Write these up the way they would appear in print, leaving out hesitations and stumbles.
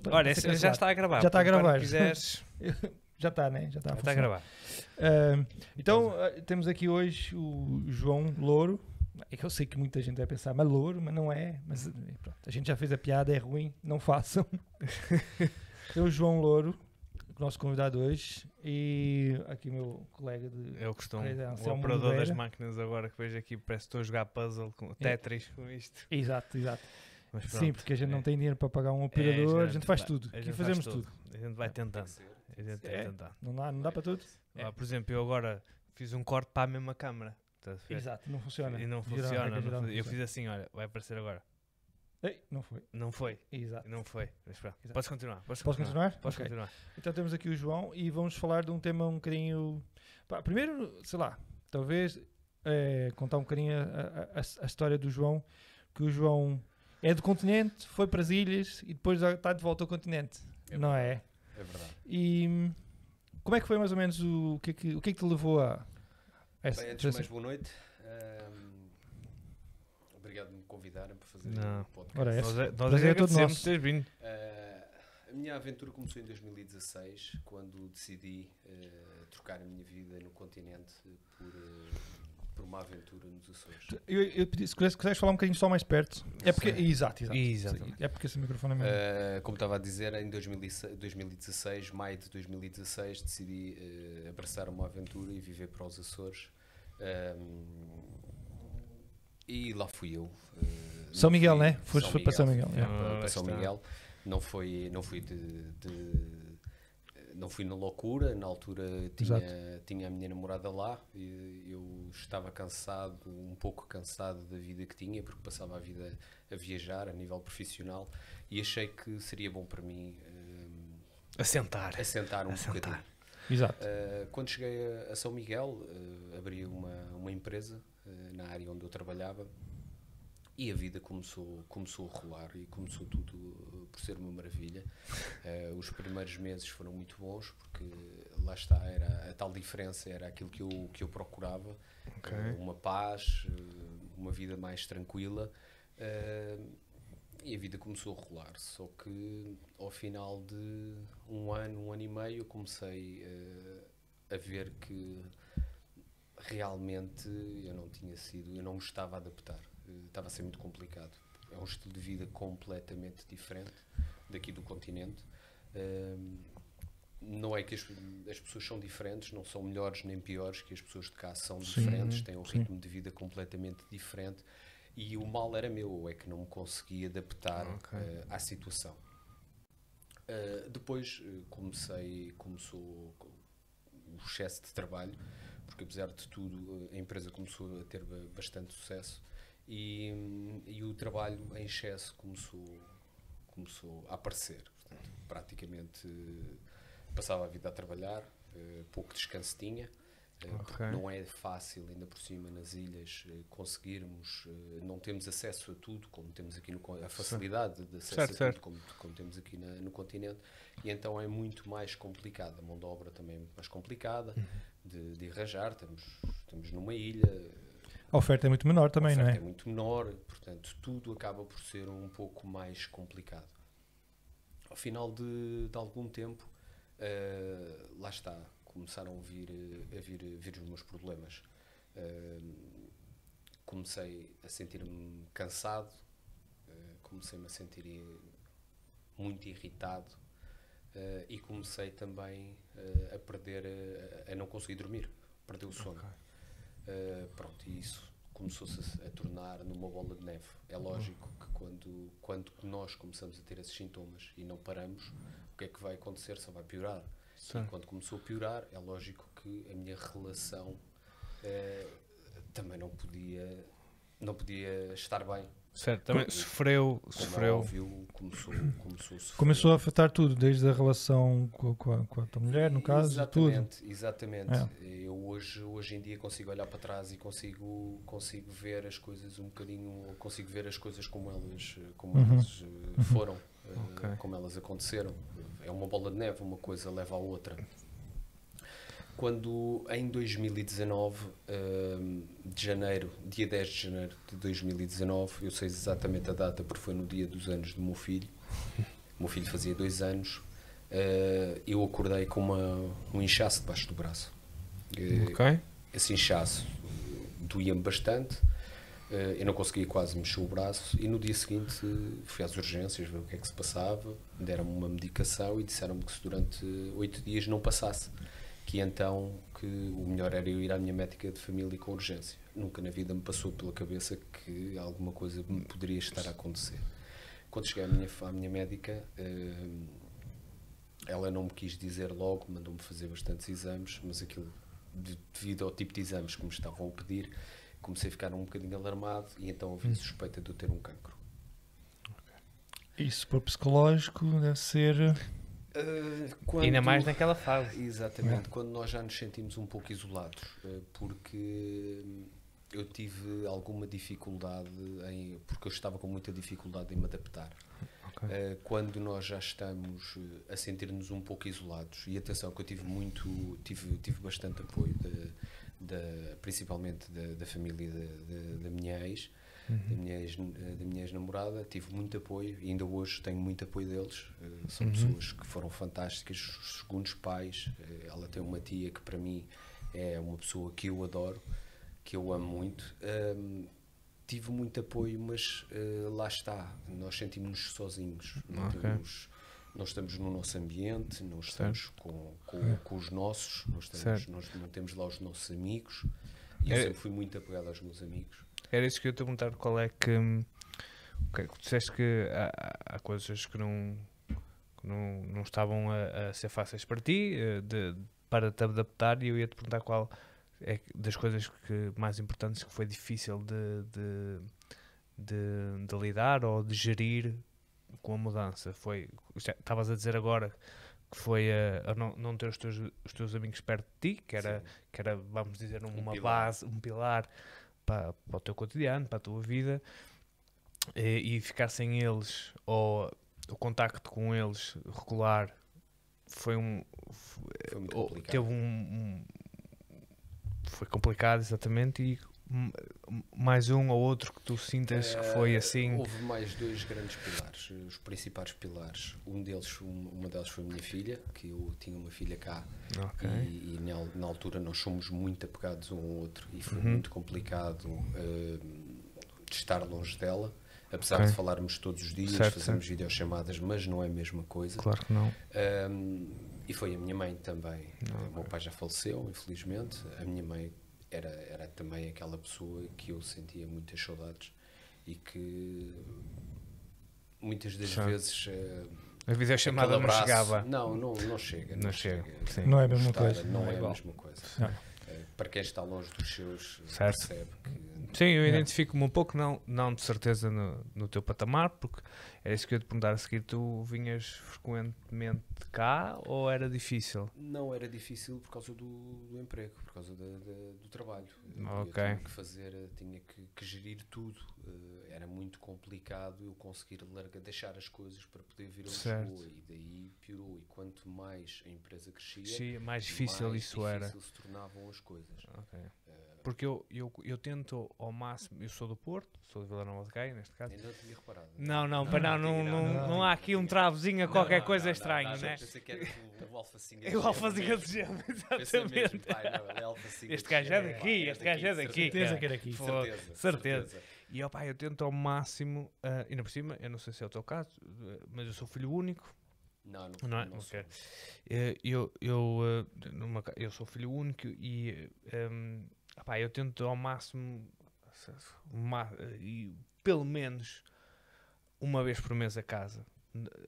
não Olha, ser já cancelado. está a gravar. Já está a portanto, gravar. quando quiseres, Já está, né? Já está a já está a funcionar. gravar. Então, temos aqui hoje o João Louro. É que eu sei que muita gente vai pensar, mas Louro, mas não é. Mas pronto, a gente já fez a piada, é ruim, não façam. Então, o João Louro, o nosso convidado hoje, e aqui o meu colega de... É o costume. Coisa, O Anselmo operador das Oliveira. máquinas agora que vejo aqui, parece que estou a jogar puzzle com Tetris com isto. Exato, exato. Mas Sim, pronto, porque a gente não é. tem dinheiro para pagar um operador, a gente faz vai- tudo. a Aqui gente fazemos faz tudo. A gente vai tentando. A gente vai É? tentando. Não dá para tudo? Ah, por exemplo, eu agora fiz um corte para a mesma câmara. Estás a ver? Exato, não funciona. E não Geral, funciona. regra geral, não Eu funciona. fiz assim, olha, vai aparecer agora. Ei, não foi. Não foi. Exato. Não foi. Mas pronto. Exato. Podes continuar. Posso continuar? Podes Ok. continuar. Então temos aqui o João e vamos falar de um tema um bocadinho... Pá, primeiro, sei lá, talvez contar um bocadinho a história do João, que o João é do continente, foi para as ilhas e depois já está de volta ao continente, não é? É verdade. E como é que foi mais ou menos o que é que te levou a essa... Bem, antes de mais, boa noite. Obrigado por me convidarem para fazer Não. o podcast. Ora, Nós é prazer é todo agradecemos nosso. teres vindo. A minha aventura começou em 2016, quando decidi trocar a minha vida no continente por uma aventura nos Açores. Eu pedi, se quiseres falar um bocadinho só mais perto. É porque... Sim. Exato. Exatamente. É porque esse microfone é mesmo... Como estava a dizer, em 2016, maio de 2016, decidi abraçar uma aventura e viver para os Açores. E lá fui eu. São Miguel, fui- né? Foi para São Miguel. fui é. para São está. Miguel. Não fui não fui na loucura. Na altura tinha a minha namorada lá e eu estava cansado, um pouco cansado da vida que tinha, porque passava a vida a viajar a nível profissional e achei que seria bom para mim Assentar. assentar um Assentar. bocadinho. Exato. Quando cheguei a São Miguel, abri uma empresa na área onde eu trabalhava e a vida começou a rolar e começou tudo por ser uma maravilha. Os primeiros meses foram muito bons porque lá está, era a tal diferença, era aquilo que eu procurava, Ok. uma paz, uma vida mais tranquila. E a vida começou a rolar, só que ao final de um ano e meio, eu comecei a ver que realmente eu não me estava a adaptar, estava a ser muito complicado. É um estilo de vida completamente diferente daqui do continente. Não é que as pessoas são diferentes, não são melhores nem piores, que as pessoas de cá são diferentes, têm um ritmo de vida completamente diferente. E o mal era meu, é que não me conseguia adaptar à situação. Depois começou o excesso de trabalho, porque apesar de tudo a empresa começou a ter bastante sucesso e o trabalho em excesso começou a aparecer. Portanto, praticamente passava a vida a trabalhar, pouco descanso tinha. Porque não é fácil, ainda por cima nas ilhas, conseguirmos, não temos acesso a tudo, como temos aqui a facilidade de acesso a tudo, como temos aqui no continente, e então é muito mais complicado. A mão de obra também é muito mais complicada de arranjar, estamos numa ilha, A oferta é muito menor também, a não oferta é? é muito menor, portanto tudo acaba por ser um pouco mais complicado. Ao final de algum tempo, lá está, começaram a vir os meus problemas. Comecei a sentir-me cansado, comecei-me a sentir muito irritado e comecei também a perder, a não conseguir dormir, perder o sono. Pronto, e isso começou-se a tornar numa bola de neve. É lógico que quando nós começamos a ter esses sintomas e não paramos, o que é que vai acontecer? Só vai piorar. Sim. E quando começou a piorar, é lógico que a minha relação também não podia estar bem. Certo, também sofreu. Como é óbvio, começou a sofrer. Começou a afetar tudo, desde a relação com a tua mulher, no caso, tudo. Exatamente. Eu hoje em dia consigo olhar para trás e consigo ver as coisas um bocadinho, consigo ver as coisas como elas foram, como elas aconteceram. É uma bola de neve, uma coisa leva à outra. Quando em 2019, dia 10 de janeiro de 2019, eu sei exatamente a data porque foi no dia dos anos do meu filho, O meu filho fazia 2 anos, eu acordei com um inchaço debaixo do braço. Ok. Esse inchaço doía-me bastante, eu não conseguia quase mexer o braço, e no dia seguinte fui às urgências ver o que é que se passava, deram-me uma medicação e disseram-me que se durante 8 dias não passasse, que então que o melhor era eu ir à minha médica de família com urgência. Nunca na vida me passou pela cabeça que alguma coisa me poderia estar a acontecer. Quando cheguei à minha médica, ela não me quis dizer logo, mandou-me fazer bastantes exames, mas aquilo, devido ao tipo de exames que me estavam a pedir, comecei a ficar um bocadinho alarmado e então havia suspeita de eu ter um cancro. Isso para o psicológico deve ser... Ainda mais naquela fase. Exatamente, quando nós já nos sentimos um pouco isolados, porque eu tive alguma dificuldade, porque eu estava com muita dificuldade em me adaptar. Ok. Quando nós já estamos a sentir-nos um pouco isolados, e atenção que eu tive bastante apoio, principalmente da família da minha ex, da minha ex-namorada, tive muito apoio e ainda hoje tenho muito apoio deles. São pessoas que foram fantásticas, os segundos pais. Ela tem uma tia que para mim é uma pessoa que eu adoro, que eu amo muito. Tive muito apoio, mas lá está, nós sentimos-nos sozinhos. Não estamos no nosso ambiente, não estamos com os nossos, nós não temos lá os nossos amigos. E eu sempre fui muito apegado aos meus amigos. Era isso que eu ia te perguntar, qual é que... Tu disseste que há coisas que não estavam a ser fáceis para ti, para te adaptar, e eu ia te perguntar qual é das coisas mais importantes que foi difícil de lidar ou de gerir com a mudança. Estavas a dizer agora que foi a não ter os teus amigos perto de ti, que era, vamos dizer, uma base, um pilar para o teu cotidiano, para a tua vida, e ficar sem eles, ou o contacto com eles regular, foi muito complicado. Foi complicado, exatamente, e mais um ou outro que tu sintas que foi assim? Houve mais 2 grandes pilares, os principais pilares. Uma delas foi a minha filha, que eu tinha uma filha cá, e na altura nós somos muito apegados um ao outro, e foi muito complicado de estar longe dela, apesar de falarmos todos os dias, fazemos videochamadas, mas não é a mesma coisa. Claro que não. E foi a minha mãe também. O meu pai já faleceu, infelizmente. A minha mãe era também aquela pessoa que eu sentia muitas saudades e que muitas das vezes a videochamada não chegava. Não chega. Não chega. Sim. Não é a mesma coisa. Não é a mesma coisa. Para quem está longe dos seus, percebe que... Sim, eu identifico-me um pouco, não de certeza no teu patamar, porque era isso que eu ia te perguntar a seguir. Tu vinhas frequentemente cá ou era difícil? Não era difícil por causa do emprego, por causa do trabalho. Ok. Eu tinha que fazer, tinha que gerir tudo. Era muito complicado eu conseguir deixar as coisas para poder vir a Lisboa, e daí piorou. E quanto mais a empresa crescia, mais difícil isso era. se tornavam as coisas. Okay. Porque eu tento ao máximo, eu sou do Porto, sou de Vila Nova de Gaia neste caso. Ainda não tinha reparado. Não há aqui um travozinho, qualquer coisa estranho, não, né? Pensei que era o alfacinha. É o alfacinha de gema, exatamente. Este gajo é daqui, Certeza que era aqui. Certeza. E opa, eu tento ao máximo, ainda por cima, eu não sei se é o teu caso, mas eu sou filho único. Não é? Okay. Eu sou filho único e eu tento ao máximo, e pelo menos uma vez por mês a casa,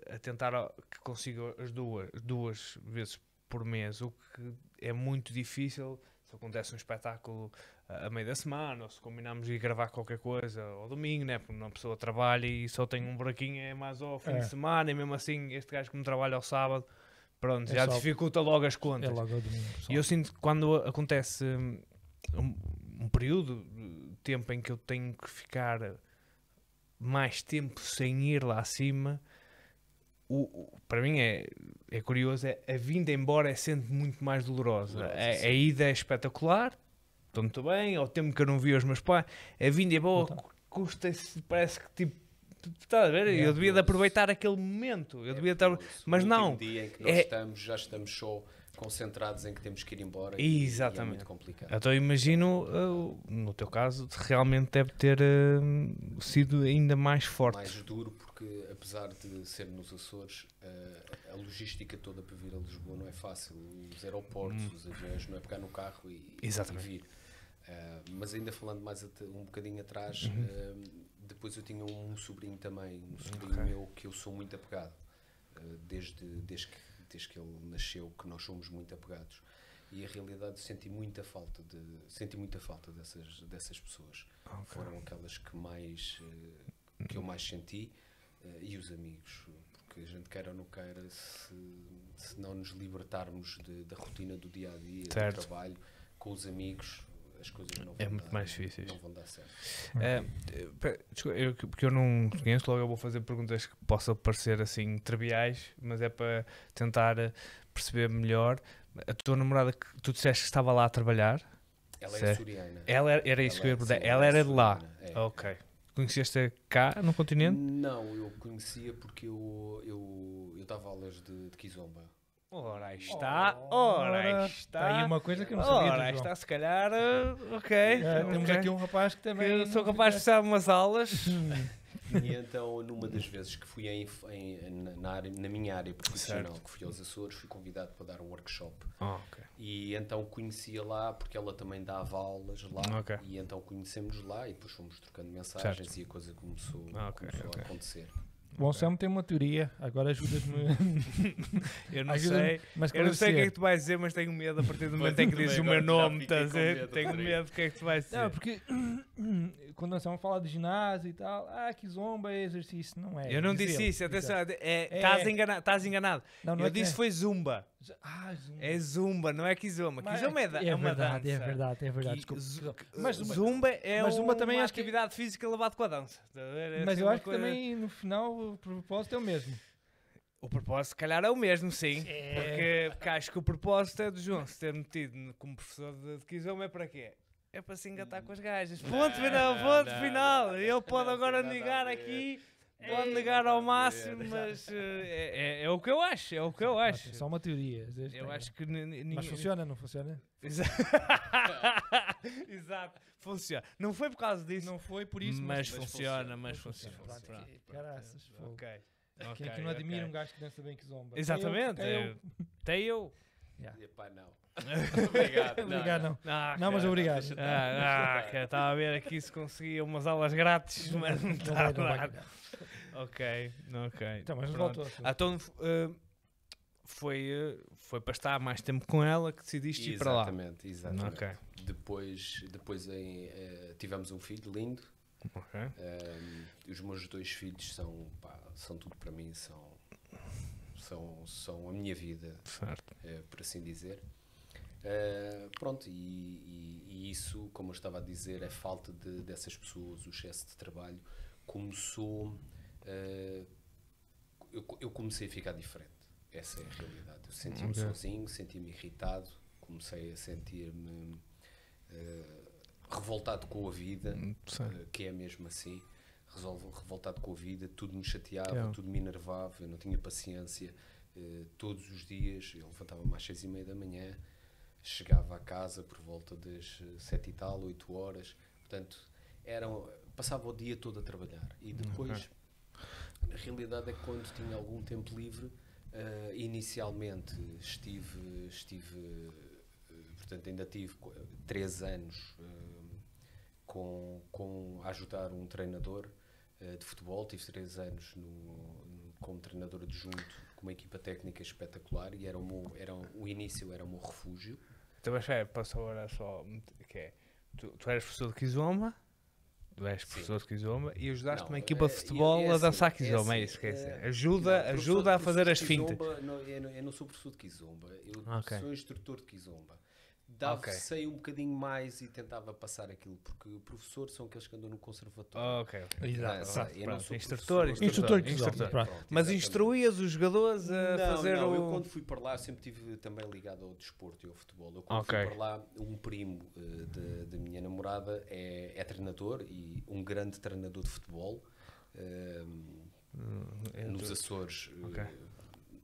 a tentar que consiga as duas vezes por mês, o que é muito difícil se acontece um espetáculo a meio da semana, ou se combinamos ir gravar qualquer coisa ao domingo, né? Porque uma pessoa trabalha e só tem um buraquinho é mais ao fim de semana, e mesmo assim este gajo que me trabalha ao sábado, pronto, já dificulta logo as contas. É logo ao domingo, e eu sinto que quando acontece um período de tempo em que eu tenho que ficar mais tempo sem ir lá acima, para mim é curioso, a vinda embora é sempre muito mais dolorosa. A ida é espetacular, estou muito bem, ao tempo que eu não vi os meus pais, a vinda embora custa-se, parece que tipo, Estás a ver? Yeah. Eu devia de aproveitar aquele momento. Eu devia estar... Mas O não. último dia em que nós já estamos só concentrados em que temos que ir embora. Exatamente. E é muito complicado. Então imagino, no teu caso, realmente deve ter sido ainda mais forte. Mais duro, porque apesar de ser nos Açores, a logística toda para vir a Lisboa não é fácil. Os aeroportos, os aviões, não é pegar no carro e vir. Mas ainda falando mais um bocadinho atrás, depois eu tinha um sobrinho também, um sobrinho meu que eu sou muito apegado. Desde que ele nasceu, que nós somos muito apegados. E a realidade senti muita falta dessas pessoas. Foram aquelas que eu mais senti, e os amigos, porque a gente queira ou não queira, se não nos libertarmos da rotina do dia a dia, do trabalho, com os amigos, as coisas não vão muito mais difíceis. Não vão dar certo. Porque eu não conheço, logo eu vou fazer perguntas que possam parecer assim triviais, mas é para tentar perceber melhor. A tua namorada, que tu disseste que estava lá a trabalhar? Ela é açoriana. Era isso que eu ia perguntar. Ela era de lá? Ok. Conheceste cá no continente? Não, eu conhecia porque eu dava aulas de Kizomba. Ora, aí está. Ora, aí está. Aí uma coisa que eu não sabia. Ora, aí está, se calhar. Temos aqui um rapaz que também. Sou capaz de precisar de umas aulas. E então, numa das vezes que fui na minha área profissional, que fui aos Açores, fui convidado para dar um workshop. E então conhecia lá, porque ela também dava aulas lá. E então conhecemos lá e depois fomos trocando mensagens e a coisa começou a acontecer. O Anselmo tem uma teoria, agora ajudas-me. Eu não sei o que é que tu vais dizer, mas tenho medo a partir do momento em que dizes o meu nome, estás a dizer? Tenho medo do que é que tu vais dizer. Não, porque quando nós estamos a falar de ginásio e tal, Kizomba é exercício, não é? Eu não disse isso, atenção, estás enganado. Eu disse foi Zumba. Zumba. É Zumba, não é Kizomba. Kizomba é uma dança. É verdade. Desculpa. Mas Zumba é uma também atividade física levada com a dança. Mas eu acho que também no final o propósito é o mesmo. O propósito, se calhar, é o mesmo, sim. Porque acho que o propósito é do João se ter metido como professor de Kizomba é para quê? É para se engatar com as gajas. Ponto final. Ele pode agora negar aqui, pode negar ao máximo, mas é o que eu acho. É só uma teoria. Eu acho que mas funciona, não funciona? Exato, funciona. Não foi por causa disso. Não foi por isso, mas funciona. Caraças, ok. Quem é que não admira um gajo que dança bem Kizomba? Exatamente. Até eu. Epá, não. Obrigado. Não, mas obrigado. Estava a ver aqui se conseguia umas aulas grátis, mas não está a dar. Ok. Então, mas voltou. Então, foi para estar mais tempo com ela que decidiste ir para lá. Exatamente. Okay. Depois tivemos um filho lindo. Os meus 2 filhos são tudo para mim, são a minha vida, por assim dizer. Pronto, e isso, como eu estava a dizer, a falta dessas pessoas, o excesso de trabalho começou. Eu comecei a ficar diferente. Essa é a realidade. Eu senti-me sozinho, senti-me irritado, comecei a sentir-me revoltado com a vida, que é mesmo assim. Revoltado com a vida, tudo me chateava, tudo me enervava, eu não tinha paciência. Todos os dias eu levantava-me às 6h30 da manhã, chegava a casa por volta das 7 e tal, 8 horas. Portanto, passava o dia todo a trabalhar. E depois, a realidade é que quando tinha algum tempo livre, inicialmente portanto, ainda tive 3 anos a ajudar um treinador de futebol. Tive 3 anos como treinador adjunto com uma equipa técnica espetacular e o início era o meu refúgio. Então, mas passou agora só que é, tu eras professor de Kizomba? Tu és professor de Kizomba e ajudaste uma equipa de futebol a dançar Kizomba, é isso que é dizer. Ajuda a fazer as fintas. Eu não sou professor de Kizomba, eu sou instrutor de Kizomba. Sei um bocadinho mais e tentava passar aquilo, porque o professor são aqueles que andam no conservatório. Exato. Instrutor. Mas instruías os jogadores a fazer eu quando fui para lá, eu sempre estive também ligado ao desporto e ao futebol. Eu quando fui para lá, um primo da minha namorada é treinador e um grande treinador de futebol. nos Açores, Ok.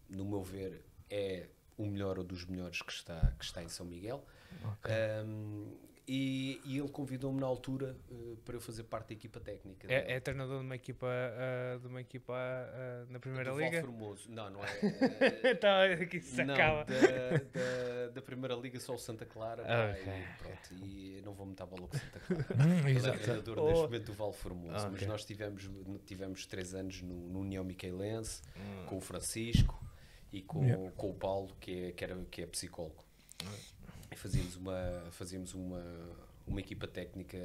no meu ver, é o melhor ou dos melhores que está em São Miguel. Ok. E ele convidou-me na altura para eu fazer parte da equipa técnica. É treinador de uma equipa, na Primeira do Liga? Valformoso. Não é. Então, aqui se Não, acaba. da Primeira Liga só o Santa Clara. Ok. E pronto, e não vou meter a bola com o Santa Clara. Ele é Exato. treinador Oh. neste momento do Valformoso. Ah, Mas ok. nós tivemos 3 anos no União Miquelense, com o Francisco e com o Paulo, que é psicólogo. E fazíamos uma equipa técnica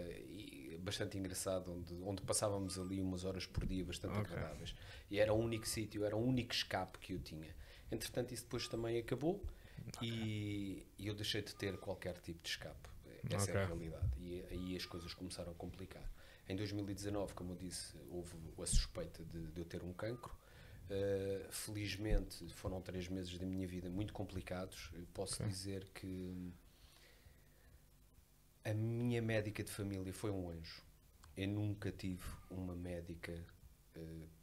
bastante engraçada, onde passávamos ali umas horas por dia bastante Ok. agradáveis. E era o único sítio, era o único escape que eu tinha. Entretanto, isso depois também acabou e eu deixei de ter qualquer tipo de escape. Essa é a Ok. realidade. E aí as coisas começaram a complicar. Em 2019, como eu disse, houve a suspeita de eu ter um cancro. Felizmente foram 3 meses da minha vida muito complicados. Eu posso dizer que a minha médica de família foi um anjo. Eu nunca tive uma médica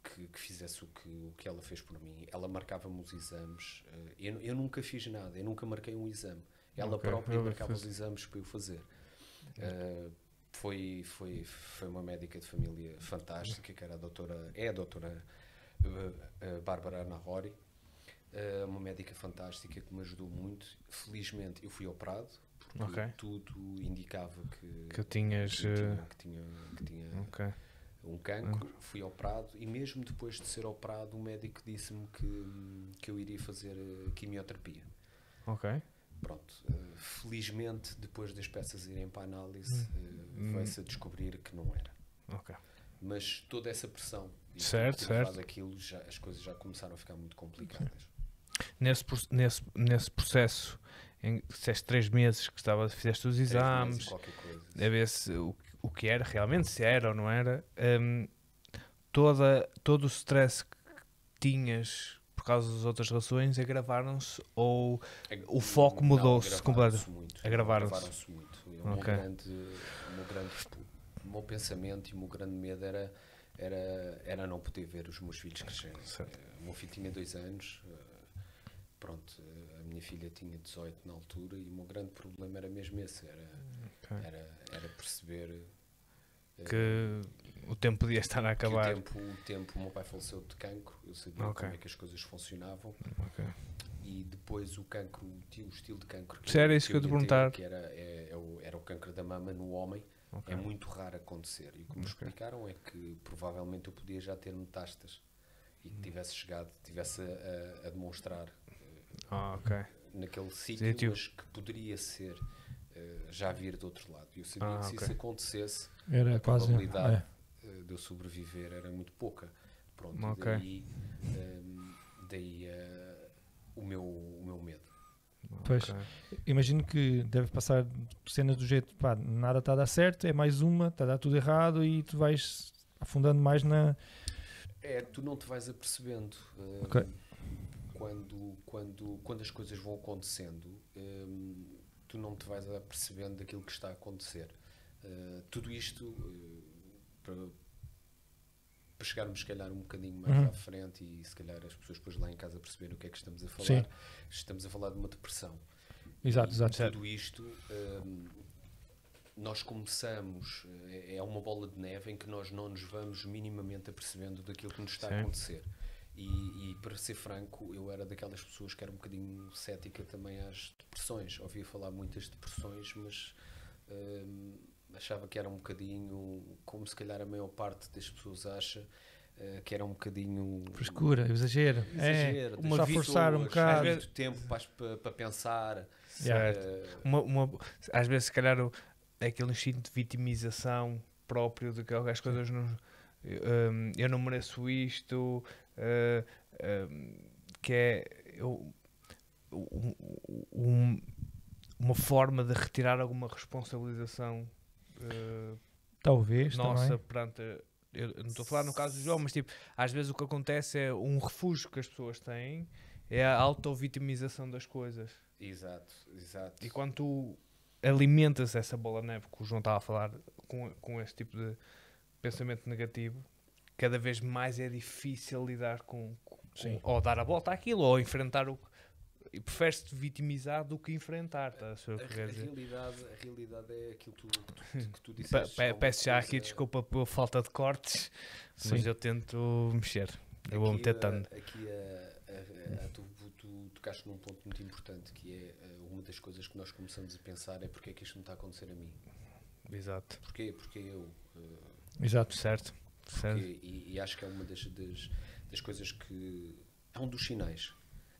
que fizesse o que ela fez por mim. Ela marcava-me os exames. Eu nunca fiz nada, eu nunca marquei um exame. Ela Ok. própria marcava os exames para eu fazer. Foi uma médica de família fantástica, que era a doutora Bárbara Anahori, uma médica fantástica que me ajudou muito. Felizmente eu fui operado, porque Ok. tudo indicava Que tinhas. que tinha Ok. um cancro. Fui operado e mesmo depois de ser operado o médico disse-me que eu iria fazer quimioterapia. Ok. Pronto, felizmente depois das peças irem para a análise vai-se a descobrir que não era. Ok. Mas toda essa pressão e Certo, ter certo. levado aquilo, as coisas já começaram a ficar muito complicadas. Nesse processo, em que disseste 3 meses que fizeste os 3 meses e exames, qualquer coisa. a ver se o que era realmente, se era ou não era, todo o stress que tinhas por causa das outras relações agravaram-se ou o foco Não, mudou-se agravaram-se completamente? muito. Agravaram-se. Agravaram-se muito. Ok. O meu pensamento e o meu grande medo era não poder ver os meus filhos crescerem. Certo. O meu filho tinha 2 anos, pronto, a minha filha tinha 18 na altura e o meu grande problema era mesmo esse, era perceber Que o tempo podia estar a que acabar. o meu pai faleceu de cancro, eu sabia Ok. como é que as coisas funcionavam. Ok. E depois o cancro, o estilo de cancro Se era isso que eu te ia ter, perguntar. que era o cancro da mama no homem, Ok. é muito raro acontecer. E o que me Ok. explicaram é que provavelmente eu podia já ter metástase e que tivesse a demonstrar Ok. naquele Sítio. sítio, mas que poderia ser já vir do outro lado. E eu sabia que se ok. isso acontecesse, Era a quase. probabilidade de eu sobreviver era muito pouca. Pronto, Ok. e daí o meu medo. Pois. Ok. Imagino que deve passar cenas do jeito, pá, nada está a dar certo, é mais uma, está a dar tudo errado e tu vais afundando mais na. Tu não te vais apercebendo. Ok. Quando as coisas vão acontecendo, tu não te vais apercebendo daquilo que está a acontecer. Tudo isto para chegarmos, se calhar, um bocadinho mais à frente e se calhar as pessoas depois lá em casa perceberem o que é que estamos a falar. Sim. Estamos a falar de uma depressão. Exato, E exato. tudo isto, nós começamos, é uma bola de neve em que nós não nos vamos minimamente apercebendo daquilo que nos está Sim. a acontecer. E para ser franco, eu era daquelas pessoas que era um bocadinho cética também às depressões. Ouvia falar muitas depressões, mas achava que era um bocadinho, como se calhar a maior parte das pessoas acha, que era um bocadinho... Frescura, exagero. Exagero, Só das forçar um pessoas, bocado. às vezes muito tempo para pensar. Yeah. Às vezes, se calhar, aquele instinto de vitimização próprio de que as coisas não. Eu não mereço isto, que é uma forma de retirar alguma responsabilização Talvez nossa também. perante. Eu não estou a falar no caso do João, mas tipo, às vezes o que acontece é um refúgio que as pessoas têm, é a auto-vitimização das coisas. Exato. E quando tu alimentas essa bola de neve que o João estava a falar com esse tipo de pensamento negativo, cada vez mais é difícil lidar Sim. ou dar a volta àquilo, ou enfrentar o... E preferes-te vitimizar do que enfrentar, estás a saber o que quer dizer? A realidade é aquilo que tu disseste. Peço já aqui desculpa pela falta de cortes, mas Sim. eu tento mexer. Eu vou meter tanto. Aqui tu tocaste num ponto muito importante, que é uma das coisas que nós começamos a pensar é porque é que isto não está a acontecer a mim. Exato. Porquê? Porque eu. Exato. Certo. E acho que é uma das coisas que... É um dos sinais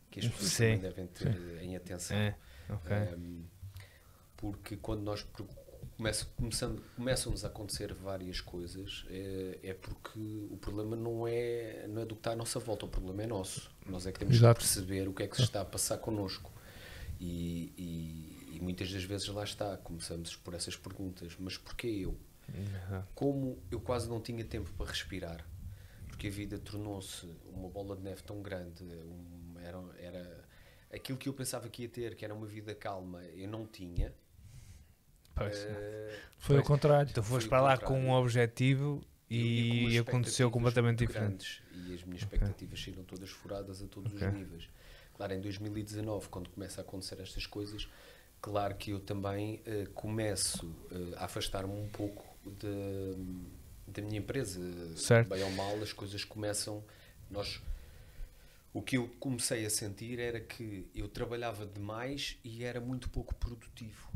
que as pessoas Sim. também devem ter em atenção. Ok. Porque quando nós começam-nos a acontecer várias coisas, é porque o problema não é do que está à nossa volta, o problema é nosso. Nós é que temos Exato. que perceber o que é que se está a passar connosco. E muitas das vezes lá está, começamos por essas perguntas, mas porquê eu? Como eu quase não tinha tempo para respirar, porque a vida tornou-se uma bola de neve tão grande, era aquilo que eu pensava que ia ter, que era uma vida calma, eu não tinha. Pois. Foi ao contrário. Tu foste Foi para o lá contrário. com um objetivo Eu ia com umas aconteceu expectativas completamente muito diferente. grandes, e as minhas expectativas saíram todas furadas a todos os níveis. Claro, em 2019, quando começa a acontecer estas coisas, claro que eu também começo a afastar-me um pouco da minha empresa. Certo. Bem ou mal, as coisas começam... O que eu comecei a sentir era que eu trabalhava demais e era muito pouco produtivo.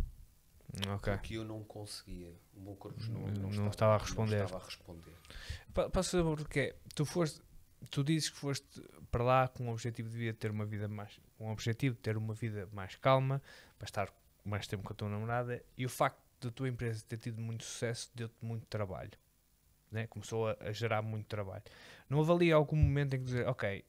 Ok. Porque eu não conseguia. O meu corpo Não estava a responder. Não estava a responder. Posso saber porquê? Tu dizes que foste para lá com o objetivo de ter uma vida mais calma, para estar mais tempo com a tua namorada, e o facto da tua empresa ter tido muito sucesso deu-te muito trabalho, né? Começou a gerar muito trabalho. Não houve ali algum momento em que dizer, ok,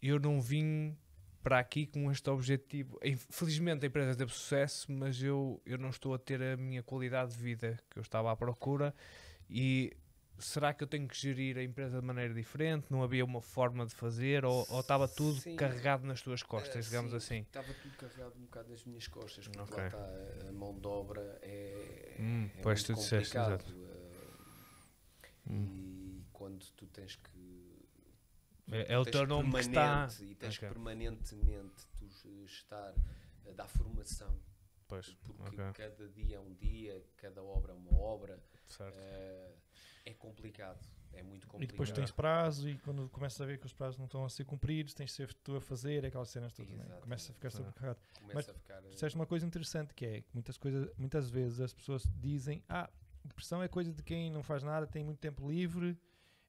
eu não vim para aqui com este objetivo. Infelizmente a empresa teve sucesso, mas eu não estou a ter a minha qualidade de vida que eu estava à procura, e será que eu tenho que gerir a empresa de maneira diferente? Não havia uma forma de fazer, ou estava tudo Sim. carregado nas tuas costas, digamos Sim, assim? Estava tudo carregado um bocado nas minhas costas, porque Ok. lá está, a mão de obra é Pois muito tu disseste, complicado. exato. E quando tu tens que... É o tens teu nome que está... E tens que Ok. permanentemente tu estar a dar formação, Pois, porque ok, cada dia é um dia, cada obra é uma obra. certo. É complicado, é muito E complicado. depois tens prazo, e quando começas a ver que os prazos não estão a ser cumpridos, tens de ser tu a fazer aquelas cenas todas. Né? Exatamente. Começa a ficar sobrecarregado. Começa a ficar... Disseste uma coisa interessante, que é que muitas vezes as pessoas dizem: depressão é coisa de quem não faz nada, tem muito tempo livre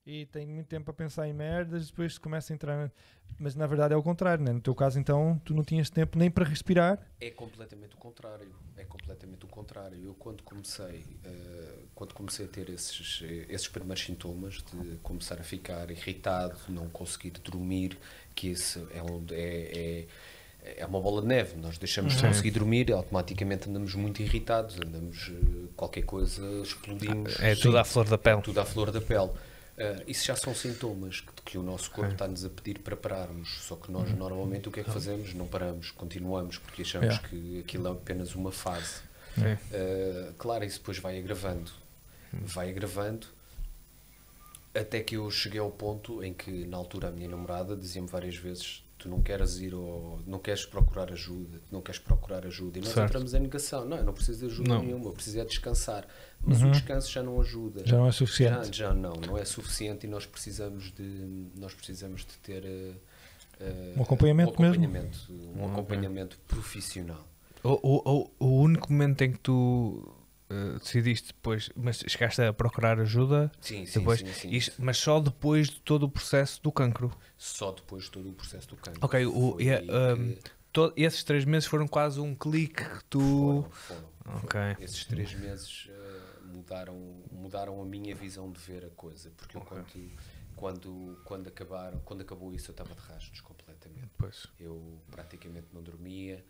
e tem muito tempo para pensar em merdas, depois começa a entrar. Mas na verdade é o contrário, né? No teu caso, então, tu não tinhas tempo nem para respirar. É completamente o contrário. É completamente o contrário. Eu quando comecei a ter esses primeiros sintomas de começar a ficar irritado, não conseguir dormir, que esse é uma bola de neve. Nós deixamos de conseguir dormir e automaticamente andamos muito irritados, qualquer coisa explodimos. É tudo à flor da pele. Tudo à flor da pele. Isso já são sintomas que o nosso corpo está-nos a pedir para pararmos, só que nós normalmente o que é que fazemos? Não paramos, continuamos, porque achamos que aquilo é apenas uma fase. Claro, isso depois vai agravando, até que eu cheguei ao ponto em que, na altura, a minha namorada dizia-me várias vezes: tu não queres não queres procurar ajuda, e nós entramos em negação. Não, eu não preciso de ajuda nenhuma, eu preciso é descansar, mas o descanso já não ajuda, Já não é suficiente. já não é suficiente, e nós precisamos de ter Um acompanhamento um acompanhamento profissional. O único momento em que tu decidiste depois, mas chegaste a procurar ajuda Sim. mas só depois de todo o processo do cancro. Só depois de todo o processo do cancro. Ok, esses 3 meses foram quase um clique que tu... Foram. Ok. Esses 3 meses mudaram a minha visão de ver a coisa, porque eu quando acabou isso eu estava de rastos completamente. Pois. Eu praticamente não dormia,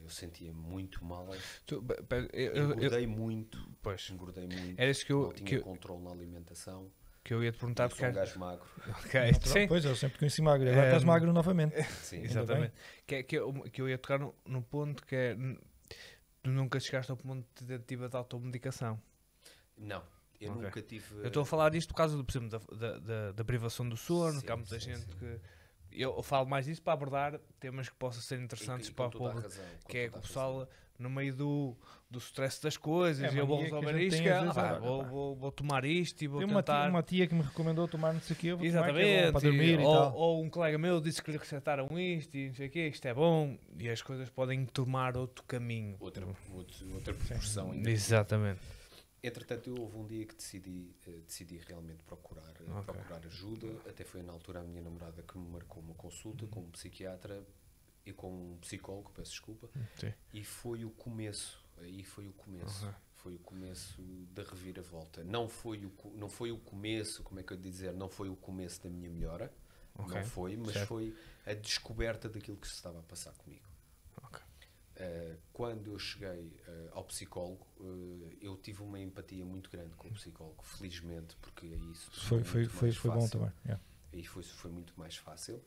eu sentia muito mal, Eu, engordei muito, pois. Era isso não tinha controle na alimentação, que eu ia te perguntar, eu sou um gajo magro. Ok, sim. Pois, eu sempre conheci magro, agora estás magro novamente. Sim, Exatamente. Que eu ia tocar no ponto que é, tu nunca chegaste ao ponto de tentativa de automedicação. Não, Eu Ok. nunca tive... Eu estou a falar disto por causa, por exemplo, da privação do sono, Sim, que há muita sim, gente sim. que... Eu falo mais disso para abordar temas que possam ser interessantes e para com o toda a público, razão, com que é que toda o a pessoal, razão. no meio do stress das coisas, É a e eu vou mania que a resolver gente isto, tem que às é, vezes agora, pá. vou tomar isto e vou Tem tentar... uma tia que me recomendou tomar não sei o quê, eu vou tomar, que é bom Exatamente, para dormir e tal. ou um colega meu disse que lhe receitaram isto e não sei o quê, isto é bom, e as coisas podem tomar outro caminho. Outra proporção ainda. Exatamente. Entretanto, houve um dia que decidi realmente procurar ajuda. Até foi na altura a minha namorada que me marcou uma consulta com um psiquiatra e com um psicólogo, peço desculpa. Sim. E foi o começo. Aí foi o começo. Ok. Foi o começo da reviravolta. Não foi o começo, como é que eu ia dizer? Não foi o começo da minha melhora. Ok. Não foi, mas Certo. foi a descoberta daquilo que se estava a passar comigo. Ok. Quando eu cheguei ao psicólogo, eu tive uma empatia muito grande com o psicólogo, felizmente, porque aí isso Foi bom também. Yeah. Aí foi muito mais fácil.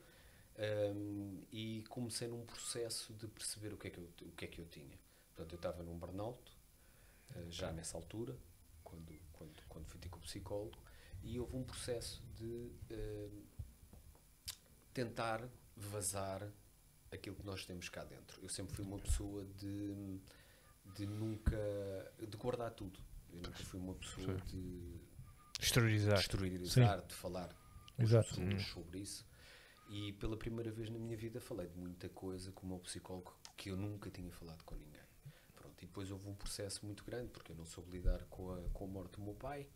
E comecei num processo de perceber o que é que eu tinha. Portanto, eu estava num burnout, já nessa altura, quando fui ter com o psicólogo, e houve um processo de tentar vazar aquilo que nós temos cá dentro. Eu sempre fui uma pessoa de guardar tudo. Eu nunca fui uma pessoa de exteriorizar, de falar com as Exato. pessoas sobre isso. E pela primeira vez na minha vida falei de muita coisa com o meu psicólogo que eu nunca tinha falado com ninguém. Pronto, e depois houve um processo muito grande, porque eu não soube lidar com a morte do meu pai,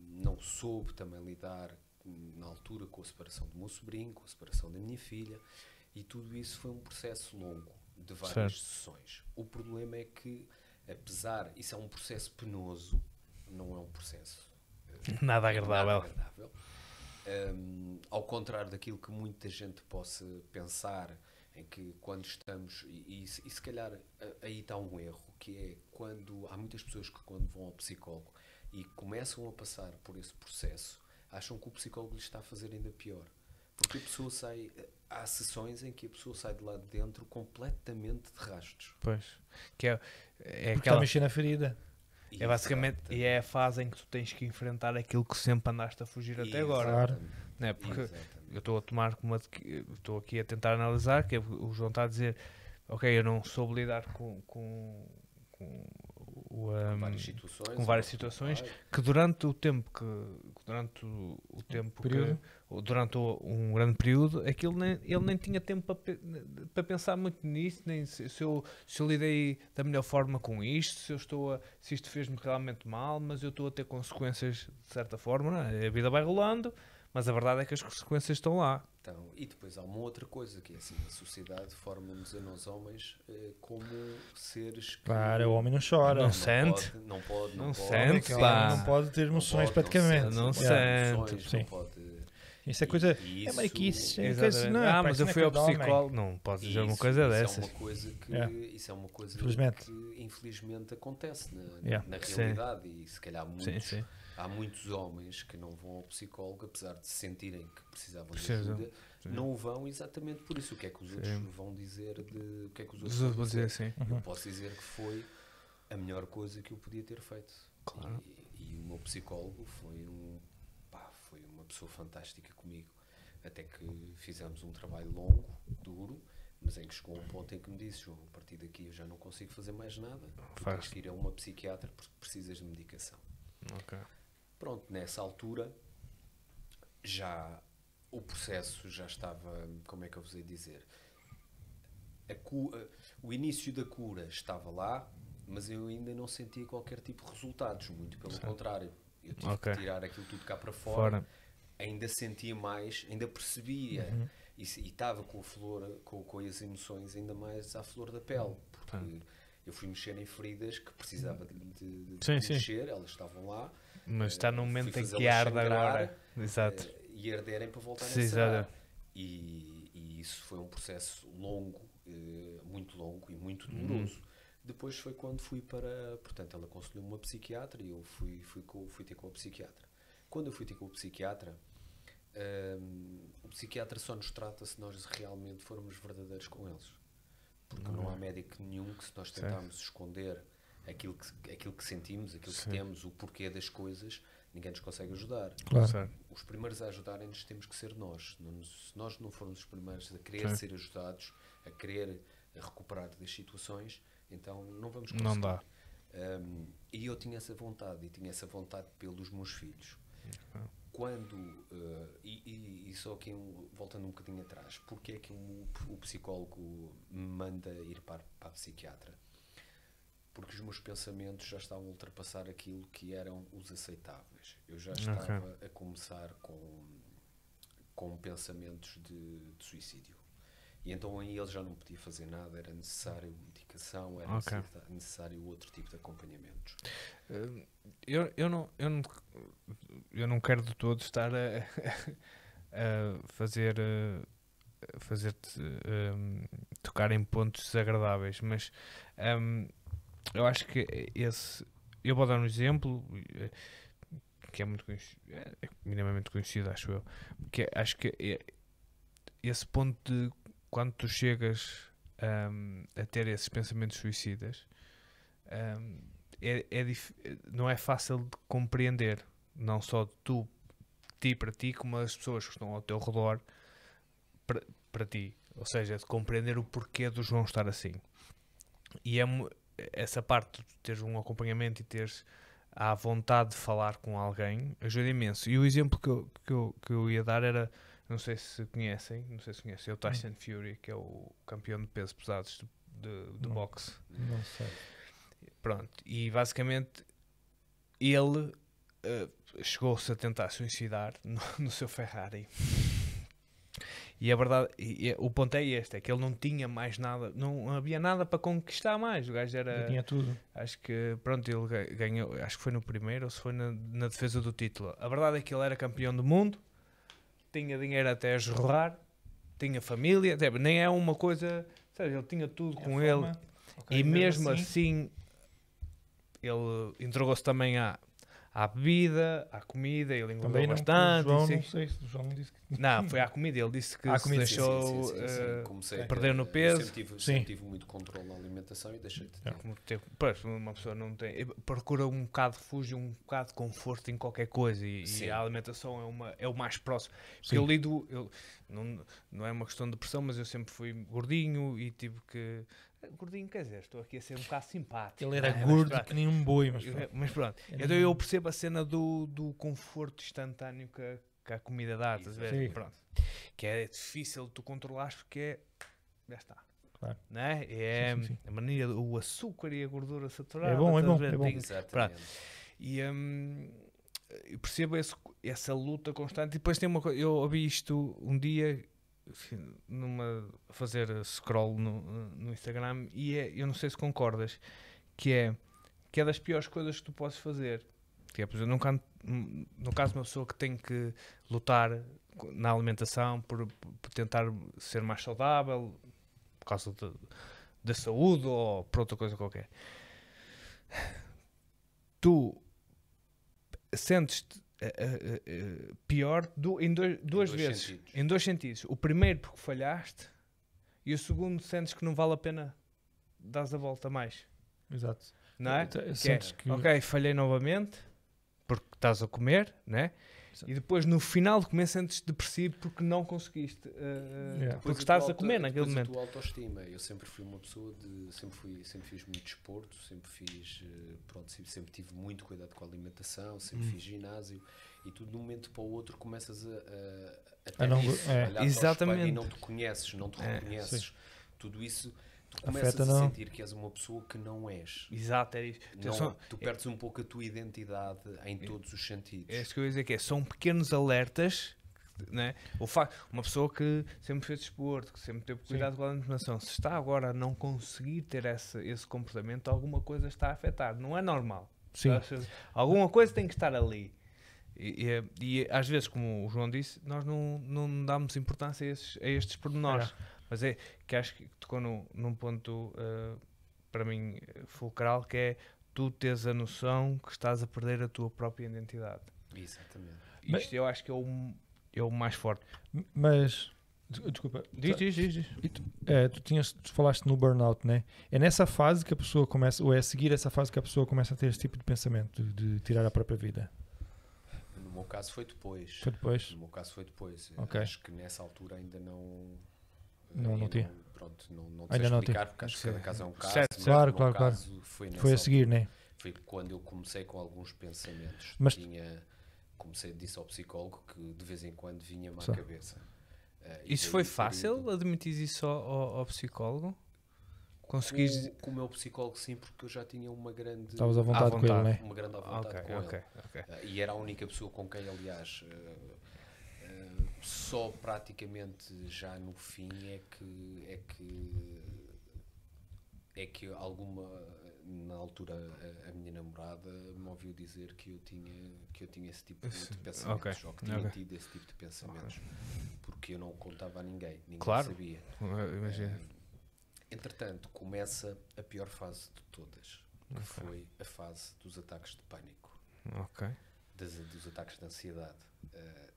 não soube também lidar na altura com a separação do meu sobrinho, com a separação da minha filha, e tudo isso foi um processo longo, de várias sessões. O problema é que, isso é um processo penoso, não é um processo Nada agradável. Ao contrário daquilo que muita gente possa pensar, em que quando estamos, e se calhar aí está um erro, que é quando há muitas pessoas que quando vão ao psicólogo e começam a passar por esse processo, acham que o psicólogo lhes está a fazer ainda pior. Porque a pessoa há sessões em que a pessoa sai de lá de dentro completamente de rastos. Pois. Que é Porque está aquela... a mexer na ferida. É basicamente, e é a fase em que tu tens que enfrentar aquilo que sempre andaste a fugir até agora. Claro. Não é? Porque Exatamente. eu estou a tomar estou aqui a tentar analisar, que o João está a dizer, ok, eu não soube lidar com várias situações, que durante um grande período, ele nem tinha tempo para pensar muito nisso, nem se eu lidei da melhor forma com isto, se isto fez-me realmente mal, mas eu estou a ter consequências de certa forma, não é? A vida vai rolando, mas a verdade é que as consequências estão lá. Então, e depois há uma outra coisa, que é assim, a sociedade forma-nos a nós homens como seres que Claro, o homem não chora. Não sente. não pode, Não não sente, pode, pá. Não pode ter emoções não praticamente. Não pode, sente, emoções, sim. não pode. Isso é coisa. E É isso- mariquice. É Exatamente. coisa, não, pá, Mas isso eu não é fui ao coisa de homem. psicólogo, não posso dizer uma Isso- coisa isso dessas. É uma coisa que, Isso é uma coisa Infelizmente. que infelizmente acontece Yeah. na Sim. realidade, e se calhar Sim. há muitos homens que não vão ao psicólogo, apesar de se sentirem que precisavam Precisam. de ajuda, Sim. não o vão exatamente por isso. O que é que os outros Sim. vão dizer o que é que os Vou outros vão dizer dizer? assim. Eu posso dizer que foi a melhor coisa que eu podia ter feito. Claro. E o meu psicólogo foi uma pessoa fantástica comigo. Até que fizemos um trabalho longo, duro, mas em que chegou um ponto em que me disse: João, a partir daqui eu já não consigo fazer mais nada, tu Faz. tens que ir a uma psiquiatra porque precisas de medicação. Ok. Pronto, nessa altura já o processo já estava, como é que eu vos ia dizer, o início da cura estava lá, mas eu ainda não sentia qualquer tipo de resultados, muito pelo contrário. Eu tive Ok. que tirar aquilo tudo cá para fora. Fora. Ainda sentia mais, ainda percebia e estava com a flor, com as emoções ainda mais à flor da pele, porque eu fui mexer em feridas que precisava de Sim, sim. mexer, elas estavam lá, Mas está no fui momento em fazê-las que arde sangrar, agora. Exato. e arderem para voltar Sim, a sarar. exato. E isso foi um processo longo, muito longo e muito doloroso. Depois foi quando fui portanto, ela aconselhou-me uma psiquiatra e eu fui ter com a psiquiatra. Quando eu fui ter com o psiquiatra só nos trata se nós realmente formos verdadeiros com eles. Porque não há médico nenhum que, se nós tentarmos esconder aquilo que sentimos, aquilo Sim. que temos, o porquê das coisas, ninguém nos consegue ajudar. Claro. Certo. Os primeiros a ajudarem-nos temos que ser nós. Se nós não formos os primeiros a querer ser ajudados, a querer recuperar das situações, então não vamos conseguir. Não dá. E eu tinha essa vontade, e tinha essa vontade pelos meus filhos. Quando, e só aqui voltando um bocadinho atrás, porque é que o psicólogo me manda ir para a psiquiatra? Porque os meus pensamentos já estavam a ultrapassar aquilo que eram os aceitáveis. Eu já estava a começar com pensamentos de suicídio. E então aí ele já não podia fazer nada, era necessário medicação, era necessário outro tipo de acompanhamentos. Eu não quero de todo estar a fazer-te tocar em pontos desagradáveis, mas eu acho que eu vou dar um exemplo que é muito conhecido, é minimamente conhecido, acho eu, que acho que esse ponto de quando tu chegas a ter esses pensamentos suicidas, não é fácil de compreender, não só de para ti, como as pessoas que estão ao teu redor para ti, ou seja, de compreender o porquê do João estar assim. E essa parte de teres um acompanhamento e teres a vontade de falar com alguém ajuda imenso. E o exemplo que eu ia dar era, não sei se conhecem, é o Tyson Fury, que é o campeão de pesos pesados de boxe. Não sei. Pronto, e basicamente ele chegou-se a tentar suicidar no seu Ferrari. E a verdade, o ponto é este, é que ele não tinha mais nada, não havia nada para conquistar mais. O gajo era... Eu tinha tudo. Acho que, pronto, ele ganhou, acho que foi no primeiro ou se foi na defesa do título. A verdade é que ele era campeão do mundo, tinha dinheiro até a jorrar, tinha família, até, nem é uma coisa, sabe, ele tinha tudo com ele. Okay, e mesmo assim ele entregou-se também à bebida, à comida, ele engordou bastante. João, não sei se o João disse que... Não, foi à comida, ele disse que se deixou perder no peso. Sempre tive muito controle na alimentação e deixei de ter. Pois, uma pessoa não tem... Procura um bocado de refúgio, um bocado de conforto em qualquer coisa e a alimentação é o mais próximo. Porque eu lido... não é uma questão de pressão, mas eu sempre fui gordinho e tive que... Gordinho, quer dizer, estou aqui a ser um bocado simpático. Ele era gordo que nem um boi, mas pronto. Então eu percebo a cena do conforto instantâneo que a comida dá, estás a ver? Pronto. Que é difícil tu controlares porque já está. Claro. Não é? Sim. A maneira, o açúcar e a gordura saturada. É bom. Exatamente. E eu percebo essa luta constante. E depois tem uma coisa, eu ouvi isto um dia... a fazer scroll no Instagram e eu não sei se concordas que é das piores coisas que tu podes fazer, que é, por exemplo, no caso de uma pessoa que tem que lutar na alimentação por tentar ser mais saudável por causa da saúde ou por outra coisa qualquer, tu sentes-te pior em duas vezes sentidos. Em dois sentidos. O primeiro porque falhaste e o segundo sentes que não vale a pena dares a volta mais. Exato. Não é? Ok, falhei novamente porque estás a comer, não é? E depois no final de comer sentes depressivo porque não conseguiste porque estás a comer naquele momento. A tua autoestima. Eu sempre fui uma pessoa sempre fiz muito desporto, sempre tive muito cuidado com a alimentação, sempre fiz ginásio e tu de um momento para o outro começas a olhar exatamente. E não te conheces, não te reconheces. Tudo isso tu começas a sentir que és uma pessoa que não és. Exato, é isso. Tu perdes um pouco a tua identidade em todos os sentidos. É isso que eu ia dizer, que são pequenos alertas, né? Uma pessoa que sempre fez desporto, que sempre teve cuidado com a alimentação, se está agora a não conseguir ter esse comportamento, alguma coisa está a afetar. Não é normal. Sim. Alguma coisa tem que estar ali. E às vezes, como o João disse, nós não damos importância a estes pormenores. Mas é que acho que tocou num ponto, para mim, fulcral, que é tu teres a noção que estás a perder a tua própria identidade. Exatamente. Isto eu acho que é o mais forte. Mas Desculpa. Diz. Tu falaste no burnout, né? É nessa fase que a pessoa começa, ou é a seguir essa fase que a pessoa começa a ter esse tipo de pensamento, de tirar a própria vida? No meu caso foi depois. Foi depois? No meu caso foi depois. Ok. Acho que nessa altura ainda não... Não tinha. Pronto, não Ainda sei não explicar, porque acho que cada caso é um caso. Certo, mas claro, no meu claro. caso Foi nessa Foi a seguir, altura. né? Foi quando eu comecei com alguns pensamentos. Mas- Disse ao psicólogo que de vez em quando vinha-me à Só. cabeça. Isso daí foi o fácil? período- Admitir isso ao psicólogo? Conseguis... Com o meu psicólogo, sim, porque eu já tinha uma grande... Estavas à vontade com ele, vontade. né? Uma grande à vontade Ok, com ok, ele. ok. E era a única pessoa com quem, aliás, só praticamente já no fim é que alguma, na altura, a minha namorada me ouviu dizer que eu tinha esse tipo de pensamentos, ou que tinha tido esse tipo de pensamentos, porque eu não contava a ninguém Claro. sabia. Imagina. Entretanto, começa a pior fase de todas, que foi a fase dos ataques de pânico. Ok. Dos ataques de ansiedade.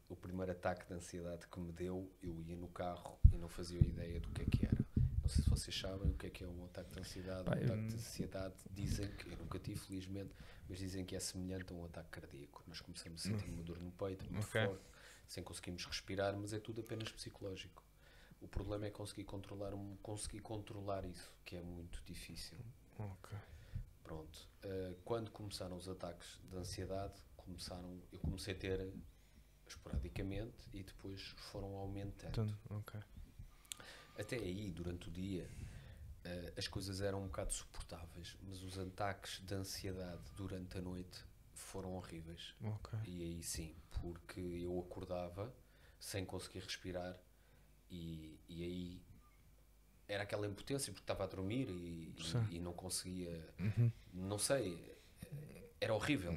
O primeiro ataque de ansiedade que me deu, eu ia no carro e não fazia ideia do que é que era. Não sei se vocês sabem o que é um ataque de ansiedade. Um ataque de ansiedade, dizem que, eu nunca tive, felizmente, mas dizem que é semelhante a um ataque cardíaco. Nós começamos a sentir uma dor no peito, muito forte, sem conseguirmos respirar, mas é tudo apenas psicológico. O problema é conseguir controlar isso, que é muito difícil. Ok. Pronto. Quando começaram os ataques de ansiedade, eu comecei a ter esporadicamente e depois foram aumentando. Então, ok. Até aí, durante o dia, as coisas eram um bocado suportáveis, mas os ataques de ansiedade durante a noite foram horríveis. Ok. E aí sim, porque eu acordava sem conseguir respirar e aí era aquela impotência porque estava a dormir e não conseguia, não sei, era horrível.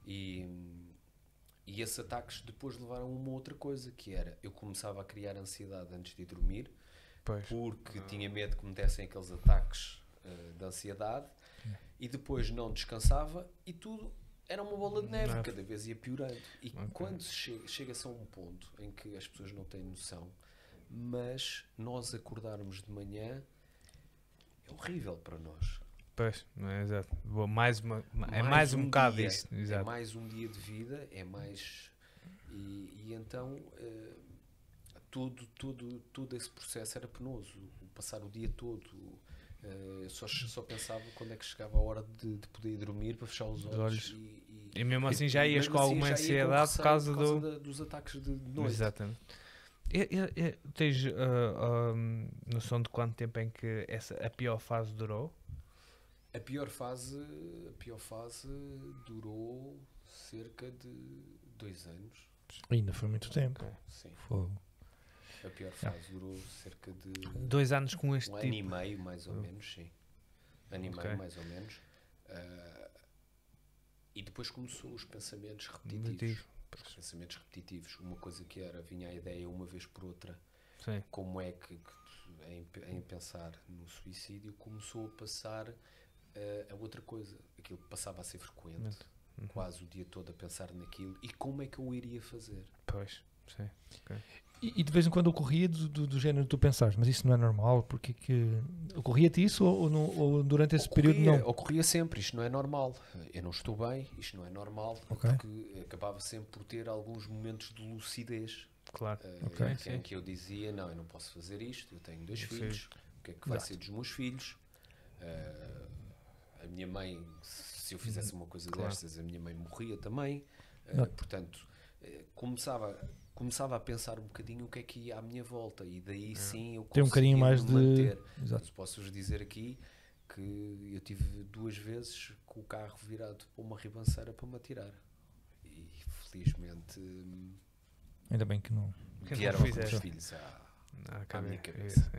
E esses ataques depois levaram a uma outra coisa, que era, eu começava a criar ansiedade antes de dormir, Pois. porque tinha medo que me dessem aqueles ataques de ansiedade, e depois não descansava e tudo era uma bola de neve, cada vez ia piorando. E quando chega-se a um ponto em que as pessoas não têm noção, mas nós acordarmos de manhã é horrível para nós. Pois, não é exato. É mais um bocado dia, disso. Exato. É mais um dia de vida, é mais... E então todo esse processo era penoso. Passar o dia todo... só pensava quando é que chegava a hora de poder ir dormir para fechar os olhos. E mesmo assim já ias com alguma ansiedade por causa dos ataques de noite. Exatamente. Tens noção de quanto tempo em que a pior fase durou? A pior fase durou cerca de 2 anos. Ainda foi muito tempo. Sim. Fogo. A pior fase durou cerca de 2 anos com este um tipo. ano e meio, mais ou menos, sim. Ano e meio, mais ou menos. E depois começou os pensamentos repetitivos. Os pensamentos repetitivos. Uma coisa que vinha a ideia uma vez por outra. Sim. Como é que em pensar no suicídio, começou a passar a outra coisa. Aquilo passava a ser frequente. Quase o dia todo a pensar naquilo. E como é que eu iria fazer? Pois, sim. Okay. E de vez em quando ocorria do género tu pensares, mas isso não é normal, porque que ocorria-te isso ou durante esse período não? Ocorria sempre, isto não é normal, eu não estou bem, isto não é normal, porque acabava sempre por ter alguns momentos de lucidez. Claro. Em que eu dizia, não, eu não posso fazer isto, eu tenho 2 filhos, o que é que vai ser dos meus filhos? A minha mãe, se eu fizesse uma coisa destas, a minha mãe morria também, portanto, começava a pensar um bocadinho o que é que ia à minha volta e daí sim eu tem um bocadinho mais manter. Exato. Posso-vos dizer aqui que eu tive 2 vezes com o carro virado para uma ribanceira para me atirar e felizmente ainda bem que não vieram os filhos à minha cabeça.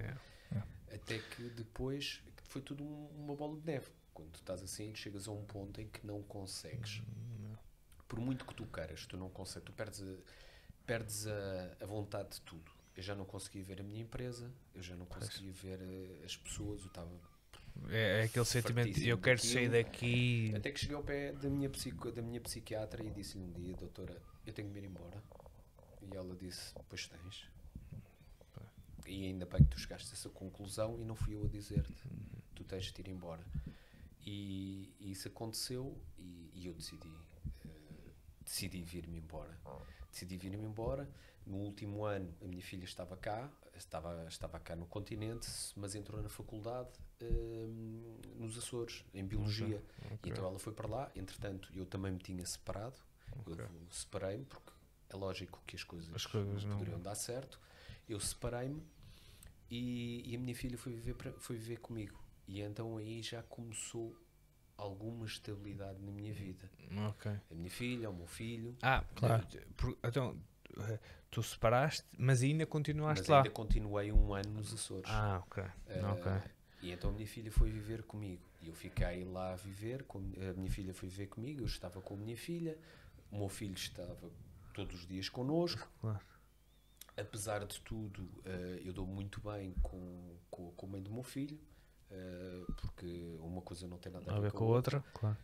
Até que depois foi tudo uma bola de neve. Quando tu estás assim, chegas a um ponto em que não consegues. Por muito que tu queiras, tu não consegues, tu perdes a vontade de tudo. Eu já não conseguia ver a minha empresa, eu já não conseguia ver as pessoas, eu estava... É aquele sentimento, eu quero sair daqui... Até que cheguei ao pé da minha psiquiatra e disse-lhe um dia, doutora, eu tenho que me ir embora. E ela disse, pois tens. e ainda bem que tu chegaste a essa conclusão e não fui eu a dizer-te, tu tens de ir embora. E isso aconteceu e eu decidi vir-me embora. Decidi vir-me embora. No último ano a minha filha estava cá no continente, mas entrou na faculdade nos Açores, em Biologia. Ok. Então ela foi para lá. Entretanto, eu também me tinha separado. Ok. Eu separei-me porque é lógico que as coisas não poderiam dar certo. Eu separei-me e a minha filha foi viver comigo. E então aí já começou alguma estabilidade na minha vida. Ok. A minha filha, o meu filho. Claro. Então, tu separaste, mas ainda continuaste Mas lá. ainda continuei um ano nos Açores. Ok. E então a minha filha foi viver comigo. E eu fiquei lá a viver. A minha filha foi viver comigo. Eu estava com a minha filha. O meu filho estava todos os dias connosco. Claro. Apesar de tudo, eu dou muito bem com a mãe do meu filho. Porque uma coisa não tem nada a ver com a outra. Claro.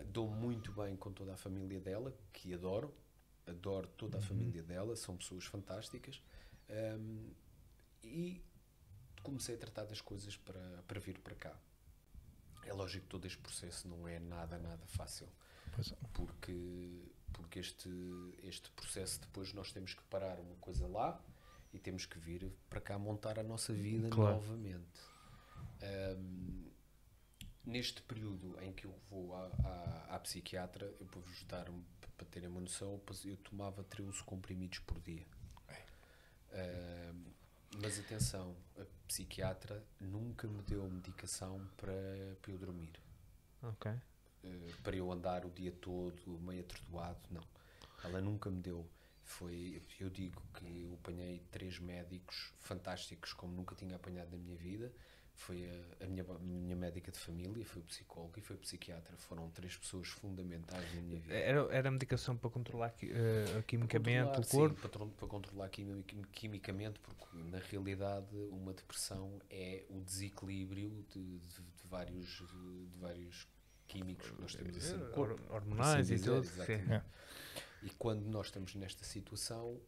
Dou muito bem com toda a família dela, que adoro toda a família dela, são pessoas fantásticas, e comecei a tratar das coisas para vir para cá. É lógico que todo este processo não é nada fácil, porque este processo depois nós temos que parar uma coisa lá e temos que vir para cá montar a nossa vida novamente. Neste período em que eu vou à psiquiatra, eu vou-vos dar, para terem uma noção, eu tomava 13 comprimidos por dia. Mas atenção, a psiquiatra nunca me deu medicação para eu dormir. Ok. Para eu andar o dia todo meio atordoado, não. Ela nunca me deu. Eu digo que eu apanhei 3 médicos fantásticos como nunca tinha apanhado na minha vida. Foi a minha médica de família, foi o psicólogo e foi o psiquiatra. Foram 3 pessoas fundamentais na minha vida. Era medicação para controlar quimicamente o corpo? Sim, para controlar quimicamente, porque na realidade uma depressão é o desequilíbrio de vários químicos que nós temos assim no corpo. Hormonais e tudo. E quando nós estamos nesta situação,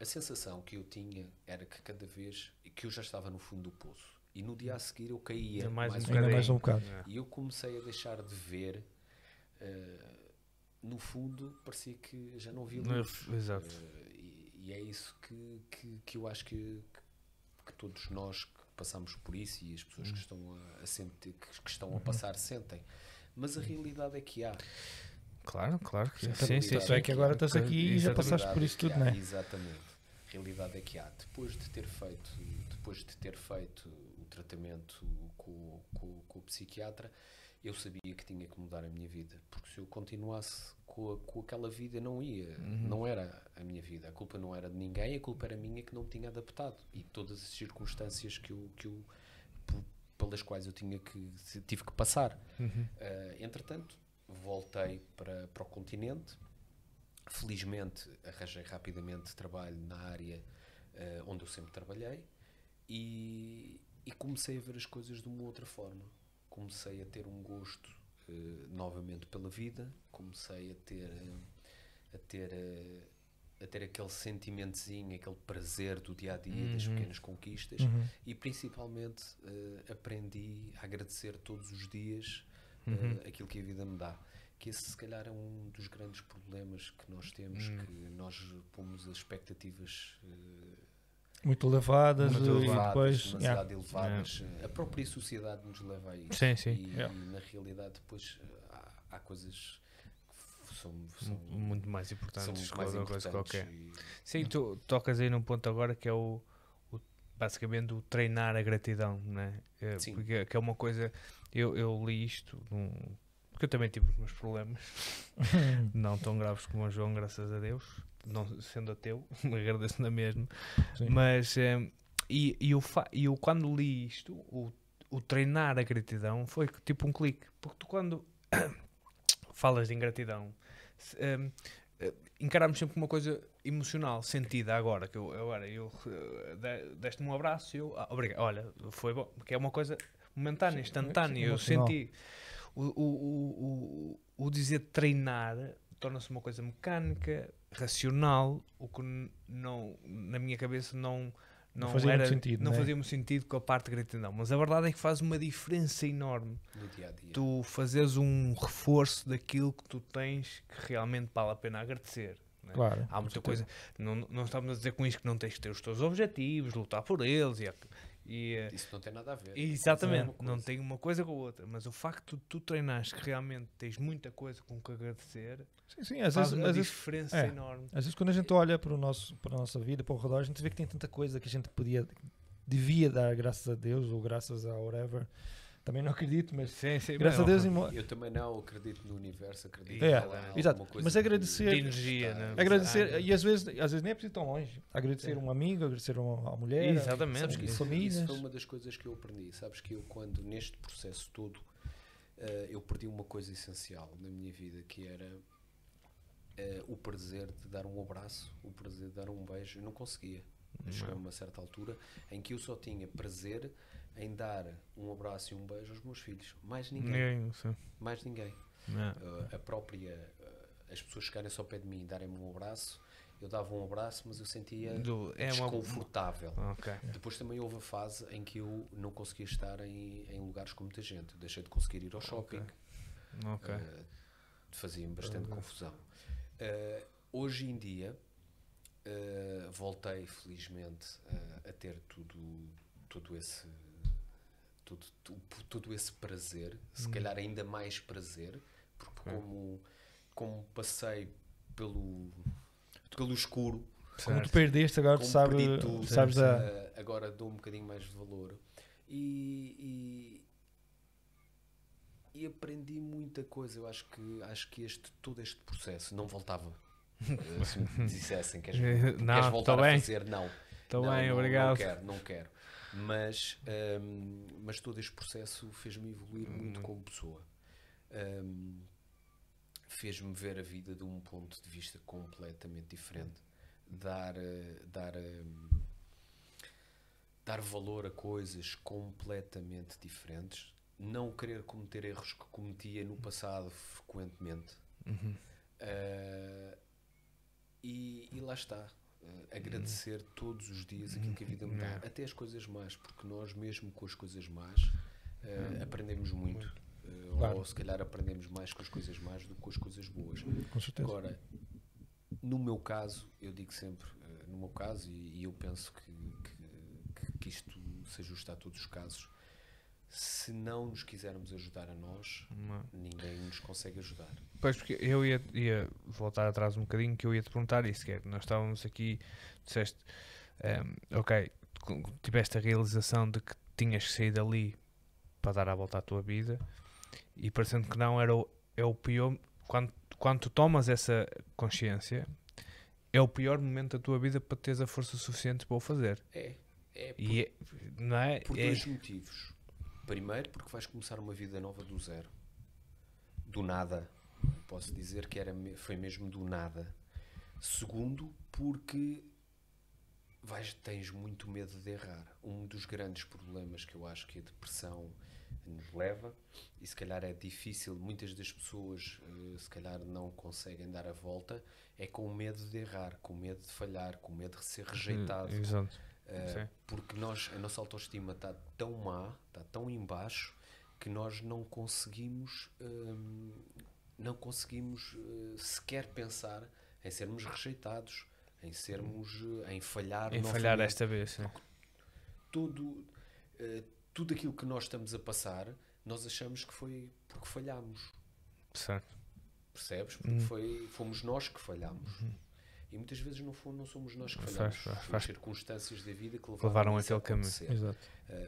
a sensação que eu tinha era que cada vez que eu já estava no fundo do poço. E no dia a seguir eu caía mais um bocado. E eu comecei a deixar de ver. No fundo, parecia que já não via luz. Exato. E é isso que eu acho que todos nós que passamos por isso e as pessoas que estão a sentir, que estão a passar, sentem. Mas a realidade é que há. Claro que sim. Isso é que agora estás aqui e já passaste por isso tudo, não é? Exatamente. A realidade é que há. Depois de ter feito o tratamento com o psiquiatra, eu sabia que tinha que mudar a minha vida, porque se eu continuasse com aquela vida não ia, não era a minha vida, a culpa não era de ninguém, a culpa era minha que não me tinha adaptado e todas as circunstâncias que eu pelas quais eu tive que passar. Entretanto, voltei para o continente. Felizmente arranjei rapidamente trabalho na área onde eu sempre trabalhei e comecei a ver as coisas de uma outra forma. Comecei a ter um gosto novamente pela vida, comecei a ter aquele sentimentozinho, aquele prazer do dia a dia, das pequenas conquistas e principalmente aprendi a agradecer todos os dias aquilo que a vida me dá. Que esse se calhar é um dos grandes problemas que nós temos, que nós pomos as expectativas muito elevadas, demasiado elevadas. A própria sociedade nos leva a isso. Sim. E na realidade depois há coisas que são muito mais importantes que qualquer coisa qualquer. Sim, tu tocas aí num ponto agora que é basicamente o treinar a gratidão, né? Porque que é uma coisa, eu li isto porque eu também tive os meus problemas, não tão graves como o João, graças a Deus, não sendo ateu, me agradeço na mesma. Sim. Mas eu quando li isto, o treinar a gratidão foi tipo um clique, porque tu quando falas de ingratidão, encaramos sempre uma coisa emocional, sentida agora, que eu deste-me um abraço e eu, obrigado, olha, foi bom, porque é uma coisa momentânea, instantânea, eu senti. O dizer treinar torna-se uma coisa mecânica, racional, o que não, na minha cabeça não Não fazia muito sentido, não né? fazia muito sentido com a parte de gratidão. Mas a verdade é que faz uma diferença enorme. No dia a dia. Tu fazes um reforço daquilo que tu tens que realmente vale a pena agradecer. Né? Claro. Há muita coisa. Não estamos a dizer com isto que não tens que ter os teus objetivos, lutar por eles Isso não tem nada a ver. exatamente, É. não tem uma coisa com a outra. Mas o facto de tu treinares que realmente tens muita coisa com que agradecer Sim, às faz vezes, uma diferença é. enorme. Às vezes quando a gente olha para a nossa vida, para o redor, a gente vê que tem tanta coisa que a gente devia dar graças a Deus ou graças a whatever. Também não acredito, mas Sim, graças a Deus... Eu também não acredito no universo, acredito É, em alguma exato. coisa Mas agradecer- De energia, né? Agradecer, Ah, e às vezes nem é preciso ir tão longe. Agradecer um amigo, agradecer uma mulher. Exatamente. Sabes que isso famílias. foi uma das coisas que eu aprendi. Sabes que eu, quando neste processo todo, eu perdi uma coisa essencial na minha vida, que era o prazer de dar um abraço, o prazer de dar um beijo. Eu não conseguia. Eu cheguei a uma certa altura em que eu só tinha prazer em dar um abraço e um beijo aos meus filhos. Mais ninguém. Mais ninguém. A própria... as pessoas chegarem-se ao pé de mim e darem-me um abraço, eu dava um abraço, mas eu sentia desconfortável. Okay. Depois também houve a fase em que eu não conseguia estar em lugares com muita gente. Deixei de conseguir ir ao shopping. Okay. Fazia-me bastante confusão. Hoje em dia, voltei felizmente a ter todo esse prazer, se calhar ainda mais prazer, porque como passei pelo escuro, Como tu perdeste, agora tu como perdi tudo, sabes agora dou um bocadinho mais de valor e aprendi muita coisa. Eu acho que todo este processo não voltava. Se me dissessem que queres voltar a fazer, não. Estou bem, obrigado. Não quero. Mas todo este processo fez-me evoluir muito como pessoa. Fez-me ver a vida de um ponto de vista completamente diferente. Dar valor a coisas completamente diferentes. Não querer cometer erros que cometia no passado frequentemente. E lá está. Agradecer todos os dias aquilo que a vida me dá, até as coisas más, porque nós mesmo com as coisas más aprendemos muito, Claro. ou se calhar aprendemos mais com as coisas más do que com as coisas boas. Com certeza. Agora, no meu caso, eu digo sempre, no meu caso, e eu penso que isto se ajusta a todos os casos, se não nos quisermos ajudar a nós, ninguém nos consegue ajudar. Pois, porque eu ia voltar atrás um bocadinho, que eu ia te perguntar isso, que é, nós estávamos aqui, disseste, ok, tiveste a realização de que tinhas que sair dali para dar a volta à tua vida, e parecendo que não, é o pior, quando tu tomas essa consciência, é o pior momento da tua vida para teres a força suficiente para o fazer. Não é? Por dois motivos. Primeiro, porque vais começar uma vida nova do zero. Do nada. Posso dizer que foi mesmo do nada. Segundo, porque tens muito medo de errar. Um dos grandes problemas que eu acho que a depressão nos leva, e se calhar é difícil, muitas das pessoas se calhar não conseguem dar a volta, é com o medo de errar, com o medo de falhar, com o medo de ser rejeitado. Exato. Porque a nossa autoestima está tão má, está tão em baixo, que nós não conseguimos sequer pensar em sermos rejeitados, em falhar Em novamente. falhar esta vez. Tudo aquilo que nós estamos a passar, nós achamos que foi porque falhámos. Certo. Percebes? Porque fomos nós que falhámos. E muitas vezes não somos nós que falhamos. Foram as circunstâncias da vida que levaram aquele caminho. Exato.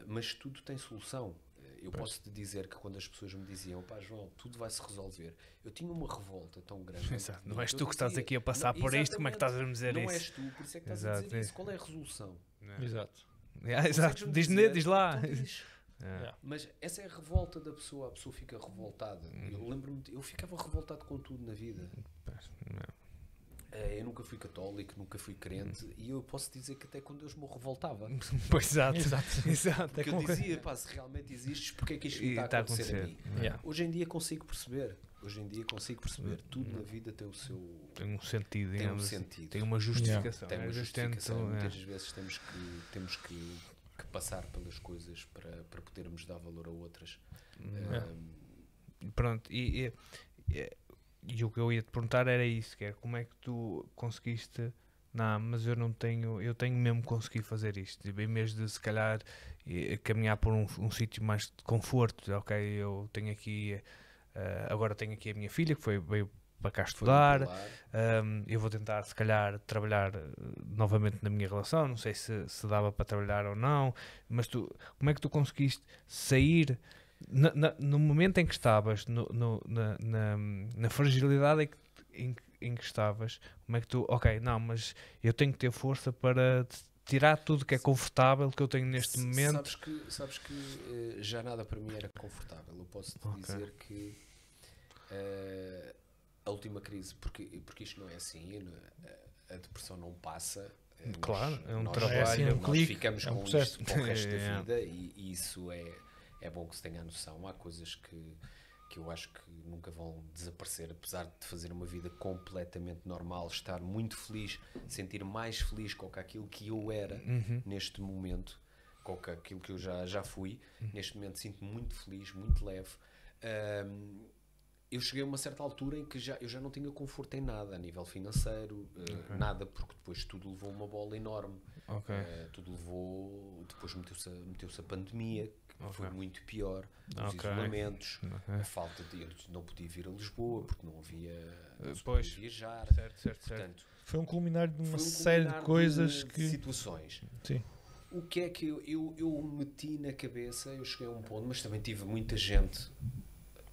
Mas tudo tem solução. Eu posso te dizer que quando as pessoas me diziam, pá, João, tudo vai se resolver, eu tinha uma revolta tão grande. Exato. Não és tu que estás aqui a passar por isto, como é que estás a me dizer não isso? Não és tu, por isso é que estás a dizer isso. Qual é a resolução? Exato. Exato. Diz lá. Então diz. Mas essa é a revolta da pessoa. A pessoa fica revoltada. Eu lembro-me, eu ficava revoltado com tudo na vida. Eu nunca fui católico, nunca fui crente, e eu posso dizer que até com Deus me revoltava. Pois, exato. Porque eu dizia, pá, se realmente existes, porque é que isto está a acontecer a mim? Hoje em dia consigo perceber. hoje em dia consigo perceber, tudo na vida tem o seu... Tem um sentido, Tem um digamos, sentido. tem uma justificação. Tem uma Às vezes justificação. tento, Muitas vezes temos que passar pelas coisas para podermos dar valor a outras. Pronto, e o que eu ia te perguntar era isso, que é como é que tu conseguiste, não, mas eu tenho mesmo conseguido fazer isto, em vez de se calhar caminhar por um sítio mais de conforto, ok, eu tenho aqui, agora tenho aqui a minha filha que veio para cá estudar, eu vou tentar se calhar trabalhar novamente na minha relação, não sei se dava para trabalhar ou não, mas como é que tu conseguiste sair no momento em que estavas na fragilidade em que estavas, como é que tu, ok, não, mas eu tenho que ter força para tirar tudo que é confortável que eu tenho neste momento. Sabes que já nada para mim era confortável. Eu posso te dizer que a última crise, porque isto não é assim, a depressão não passa. Claro, é um nós, trabalho. nós ficamos com processo. isto para o resto da vida e isso é bom que se tenha a noção. Há coisas que eu acho que nunca vão desaparecer, apesar de fazer uma vida completamente normal, estar muito feliz, sentir mais feliz com aquilo que eu era neste momento, com aquilo que eu já fui. Neste momento sinto-me muito feliz, muito leve. Eu cheguei a uma certa altura em que eu já não tinha conforto em nada, a nível financeiro, nada, porque depois tudo levou uma bola enorme. Tudo levou, depois meteu-se a pandemia, que foi muito pior, os isolamentos, a falta de... Eu não podia vir a Lisboa, porque não podia viajar. Certo. Portanto, foi um culminar de uma série de coisas de situações. Sim. O que é que eu meti na cabeça? Eu cheguei a um ponto, mas também tive muita gente,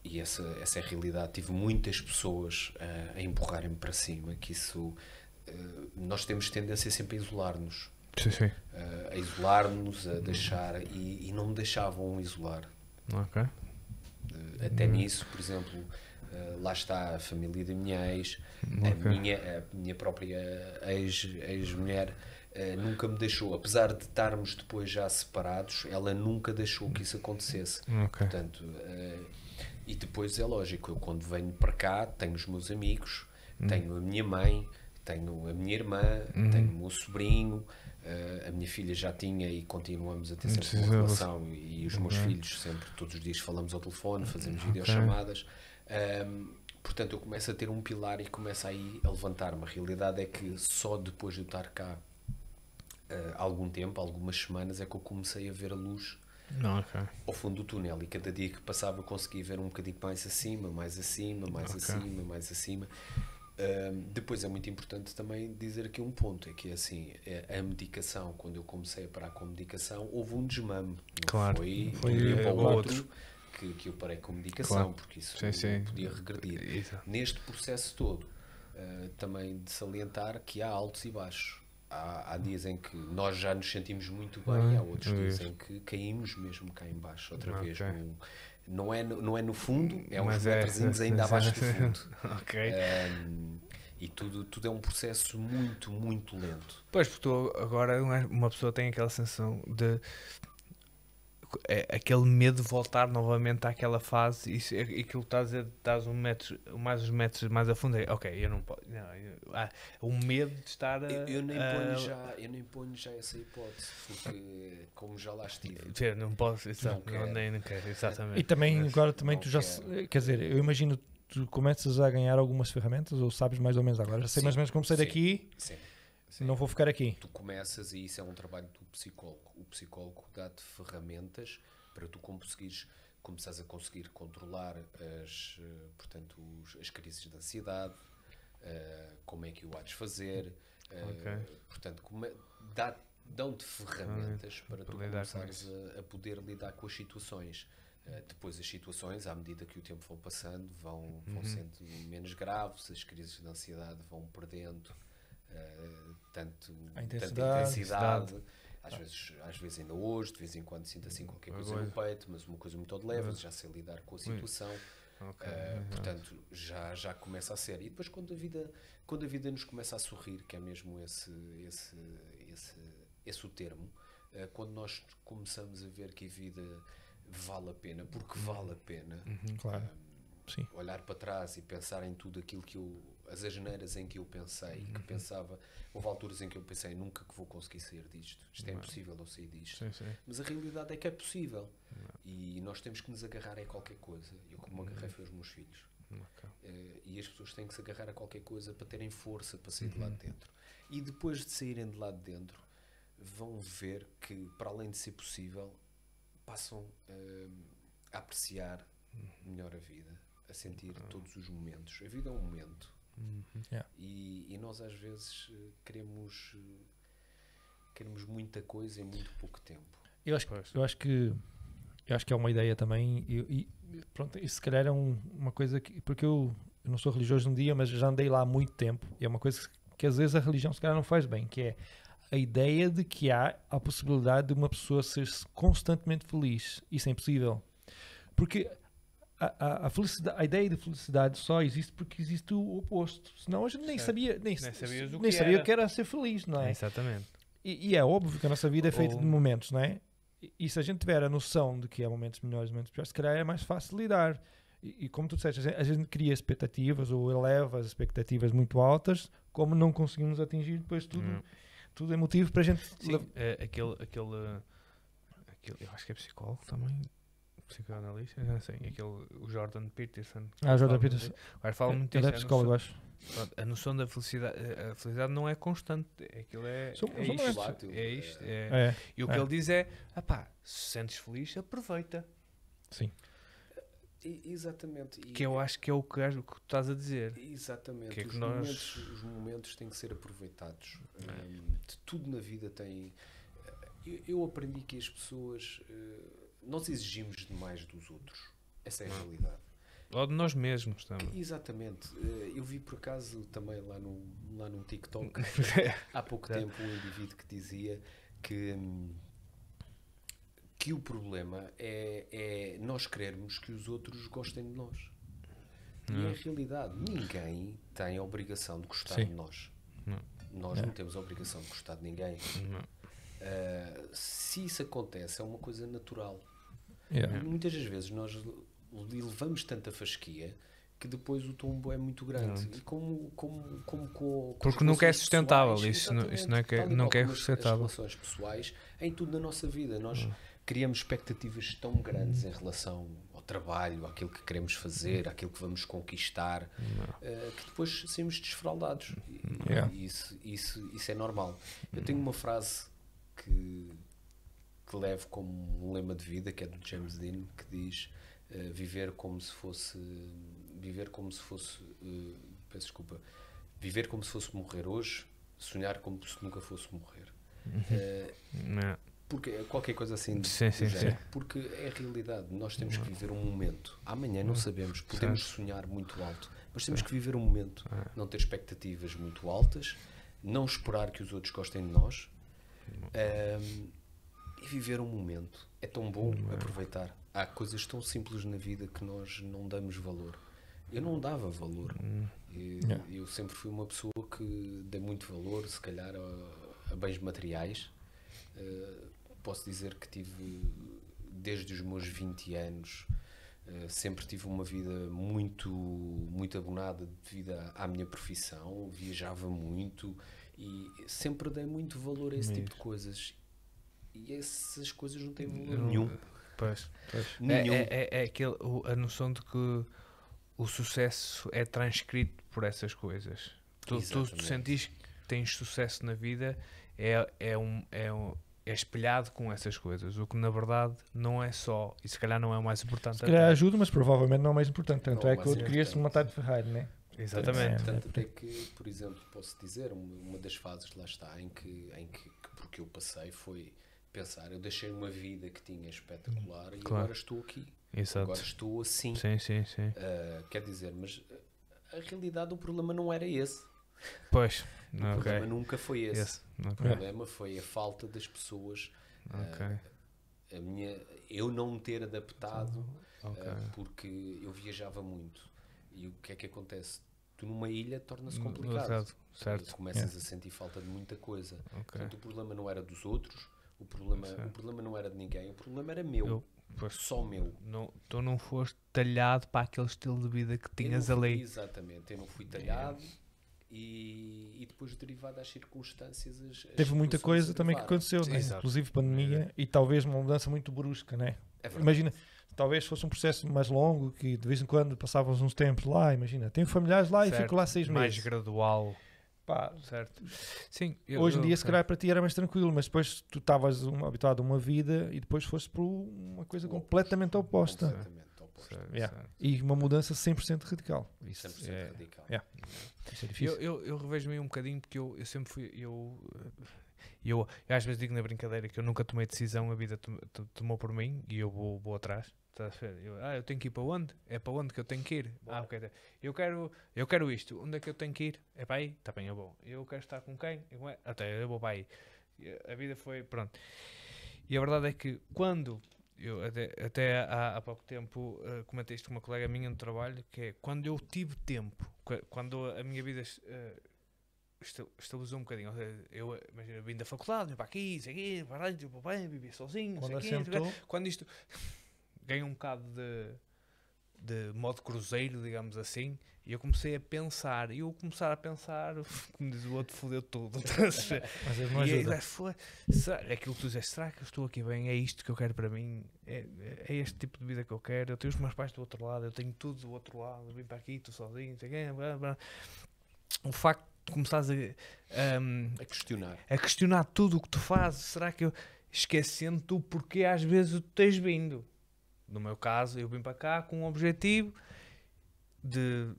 e essa é a realidade, tive muitas pessoas a empurrarem-me para cima, que isso... nós temos tendência sempre a isolar-nos. Sim. A isolar-nos, a deixar, e não me deixavam isolar. Até nisso, por exemplo, lá está a família da minha ex, a minha própria ex-mulher nunca me deixou, apesar de estarmos depois já separados, ela nunca deixou que isso acontecesse. Portanto, e depois é lógico, eu quando venho para cá tenho os meus amigos, tenho a minha mãe, tenho a minha irmã, tenho o meu sobrinho, a minha filha já tinha e continuamos a ter sempre uma relação, e os meus filhos sempre, todos os dias falamos ao telefone, fazemos videochamadas. Portanto, eu começo a ter um pilar e começo aí a levantar-me. A realidade é que só depois de eu estar cá algum tempo, algumas semanas, é que eu comecei a ver a luz ao fundo do túnel, e cada dia que passava eu conseguia ver um bocadinho mais acima, mais acima, mais acima, mais acima. Depois é muito importante também dizer aqui um ponto, é que assim, a medicação, quando eu comecei a parar com a medicação, houve um desmame, não foi de um dia para o outro que eu parei com a medicação, porque isso não podia regredir. Neste processo todo, também de salientar que há altos e baixos. Há dias em que nós já nos sentimos muito bem, há outros dias em que caímos mesmo cá em baixo, outra vez. Não é no fundo, é uns metrozinhos ainda abaixo do fundo. E tudo é um processo muito, muito lento. Pois, porque tu agora uma pessoa tem aquela sensação de aquele medo de voltar novamente àquela fase, e aquilo que estás uns metros mais a fundo, ok, eu não posso, o medo de estar eu nem ponho já essa hipótese, porque como já lá estive, não posso, não quero, exatamente. E também agora também tu já, quer dizer, eu imagino tu começas a ganhar algumas ferramentas, ou sabes mais ou menos agora, já sei mais ou menos como sair daqui. Sim. Não vou ficar aqui. Tu começas, e isso é um trabalho do psicólogo. O psicólogo dá-te ferramentas para tu começares a conseguir controlar as crises de ansiedade, como é que o há de fazer. Portanto, dão-te ferramentas para tu começares a poder lidar com as situações. Depois as situações, à medida que o tempo vão passando, vão sendo menos graves, as crises de ansiedade vão perdendo tanta intensidade. Às vezes ainda hoje, de vez em quando sinto assim qualquer coisa no peito, mas uma coisa muito leve, já sei lidar com a situação. Portanto, já começa a ser. E depois quando a vida nos começa a sorrir, que é mesmo esse o termo, quando nós começamos a ver que a vida vale a pena, porque vale a pena. Claro. Sim. Olhar para trás e pensar em tudo aquilo que as asneiras em que eu pensei, que pensava, houve alturas em que eu pensei, nunca que vou conseguir sair disto, isto é impossível eu sair disto. Sim, sim. Mas a realidade é que é possível. E nós temos que nos agarrar a qualquer coisa. Eu como agarrei foi aos meus filhos. Ok. E as pessoas têm que se agarrar a qualquer coisa para terem força para sair de lá de dentro. E depois de saírem de lá de dentro, vão ver que, para além de ser possível, passam a apreciar melhor a vida, a sentir todos os momentos. A vida é um momento. Yeah. E nós às vezes queremos muita coisa em muito pouco tempo. Eu acho que é uma ideia também, e pronto, isso se calhar é uma coisa que, porque eu não sou religioso um dia, mas já andei lá há muito tempo, e é uma coisa que às vezes a religião se calhar não faz bem, que é a ideia de que há a possibilidade de uma pessoa ser constantemente feliz. Isso é impossível. Porque a ideia de felicidade só existe porque existe o oposto. Senão a gente nem sabia o que era ser feliz, não é? Exatamente. E é óbvio que a nossa vida é feita de momentos, não é? E se a gente tiver a noção de que há momentos melhores e momentos piores, se calhar é mais fácil de lidar. E como tu disseste, a gente cria expectativas ou eleva as expectativas muito altas, como não conseguimos atingir, depois tudo é motivo para a gente... Sim, aquele, eu acho que é psicólogo também, psicoanalista, não sei, o Jordan Peterson. Jordan Peterson. Fala muito Ele disso, é psicólogo, acho. A noção da felicidade, a felicidade não é constante, aquilo é isto. E o que ele diz é, se sentes feliz, aproveita. Sim. Exatamente. Que eu acho que é o que tu estás a dizer. Exatamente. Que é que Os momentos têm que ser aproveitados. Tudo na vida tem... Eu aprendi que as pessoas... nós exigimos demais dos outros. Essa é a realidade. Ou de nós mesmos também. Exatamente. Eu vi por acaso também lá no TikTok há pouco tempo um indivíduo que dizia que o problema é nós querermos que os outros gostem de nós. E é a realidade. Ninguém tem a obrigação de gostar de nós. Nós não temos a obrigação de gostar de ninguém. Se isso acontece, é uma coisa natural. Muitas das vezes nós levamos tanta fasquia que depois o tombo é muito grande. E porque nunca é sustentável. Isso não é sustentável. As relações pessoais, em tudo na nossa vida. Nós criamos expectativas tão grandes em relação ao trabalho, àquilo que queremos fazer, àquilo que vamos conquistar, que depois saímos desfraldados. E isso é normal. Eu tenho uma frase que levo como um lema de vida, que é do James Dean, que diz viver como se fosse morrer hoje, sonhar como se nunca fosse morrer. Porque qualquer coisa assim sim. Porque é a realidade. Nós temos que viver um momento. Amanhã não sabemos, podemos sonhar muito alto, mas temos que viver um momento, não ter expectativas muito altas, não esperar que os outros gostem de nós, e viver um momento. É tão bom aproveitar. Há coisas tão simples na vida que nós não damos valor. Eu não dava valor. Eu sempre fui uma pessoa que dei muito valor, se calhar, a bens materiais. Posso dizer que tive, desde os meus 20 anos, sempre tive uma vida muito, muito abonada devido à minha profissão. Viajava muito e sempre dei muito valor a esse tipo de coisas. E essas coisas não têm valor nenhum. Pois. Nenhum. É a noção de que o sucesso é transcrito por essas coisas. Tu sentis que tens sucesso na vida é espelhado com essas coisas, o que na verdade não é só, e se calhar não é o mais importante. Se calhar ajuda, mas provavelmente não é o mais importante. Tanto é que eu queria-se matar de Ferrari, não é? Exatamente. Tanto até que, por exemplo, posso dizer, uma das fases lá está em que porque eu passei foi pensar, eu deixei uma vida que tinha espetacular e agora estou aqui. Exato. Agora estou assim. Sim. Quer dizer, mas a realidade, o problema não era esse. Pois. O problema nunca foi esse. Okay. O problema foi a falta das pessoas, eu não me ter adaptado, porque eu viajava muito. E o que é que acontece? Tu numa ilha torna-se complicado. Certo. Começas a sentir falta de muita coisa. Portanto, o problema não era dos outros, o problema não era de ninguém, o problema era meu. Pois, só meu. Tu não foste talhado para aquele estilo de vida que tinhas Eu não fui- ali. Exatamente, eu não fui talhado e depois derivado às circunstâncias. As Teve muita situações coisa também que aggravaram. aconteceu, né? Exato. Inclusive pandemia, e talvez uma mudança muito brusca, né? É verdade. Imagina, talvez fosse um processo mais longo, que de vez em quando passávamos uns tempos lá, imagina, tenho familiares lá e Certo, fico lá 6 mais meses. gradual, Pá, certo? Sim. hoje em dia, se calhar, para ti era mais tranquilo, mas depois tu estavas habituado a uma vida e depois foste para uma coisa O completamente oposta. Completamente oposto. Certo, Yeah. certo. E uma mudança 100% radical. Isso 100% é, radical. isso é difícil. Eu revejo-me um bocadinho porque eu sempre fui. Eu às vezes digo na brincadeira que eu nunca tomei decisão, a vida tomou por mim e eu vou atrás. Estás a ver? Eu tenho que ir para onde? É para onde que eu tenho que ir? Bora. Ok. Eu quero isto. Onde é que eu tenho que ir? É para aí? Está bem, eu vou. Eu quero estar com quem? Até eu vou para aí. A vida foi. Pronto. E a verdade é que quando. Eu até há pouco tempo comentei isto com uma colega minha no trabalho, que é quando eu tive tempo, quando a minha vida estabilizou um bocadinho. Ou seja, imagina, eu vim da faculdade, vim para aqui, isso aqui, para lá, tipo, bem, vivi sozinho, Quando não sei o quê, assentou, quando isto ganhou um bocado de modo cruzeiro, digamos assim, e eu comecei a pensar, como diz o outro, fodeu tudo. mas ele não E aí, ajuda. é aquilo que tu dizes, será que eu estou aqui bem? É isto que eu quero para mim? É este tipo de vida que eu quero? Eu tenho os meus pais do outro lado, eu tenho tudo do outro lado, eu vim para aqui, estou sozinho, não sei o quê, blá, blá. O facto de começares A a questionar tudo o que tu fazes, será que eu esquecendo tu porque às vezes tu tens vindo? No meu caso, eu vim para cá com um objetivo de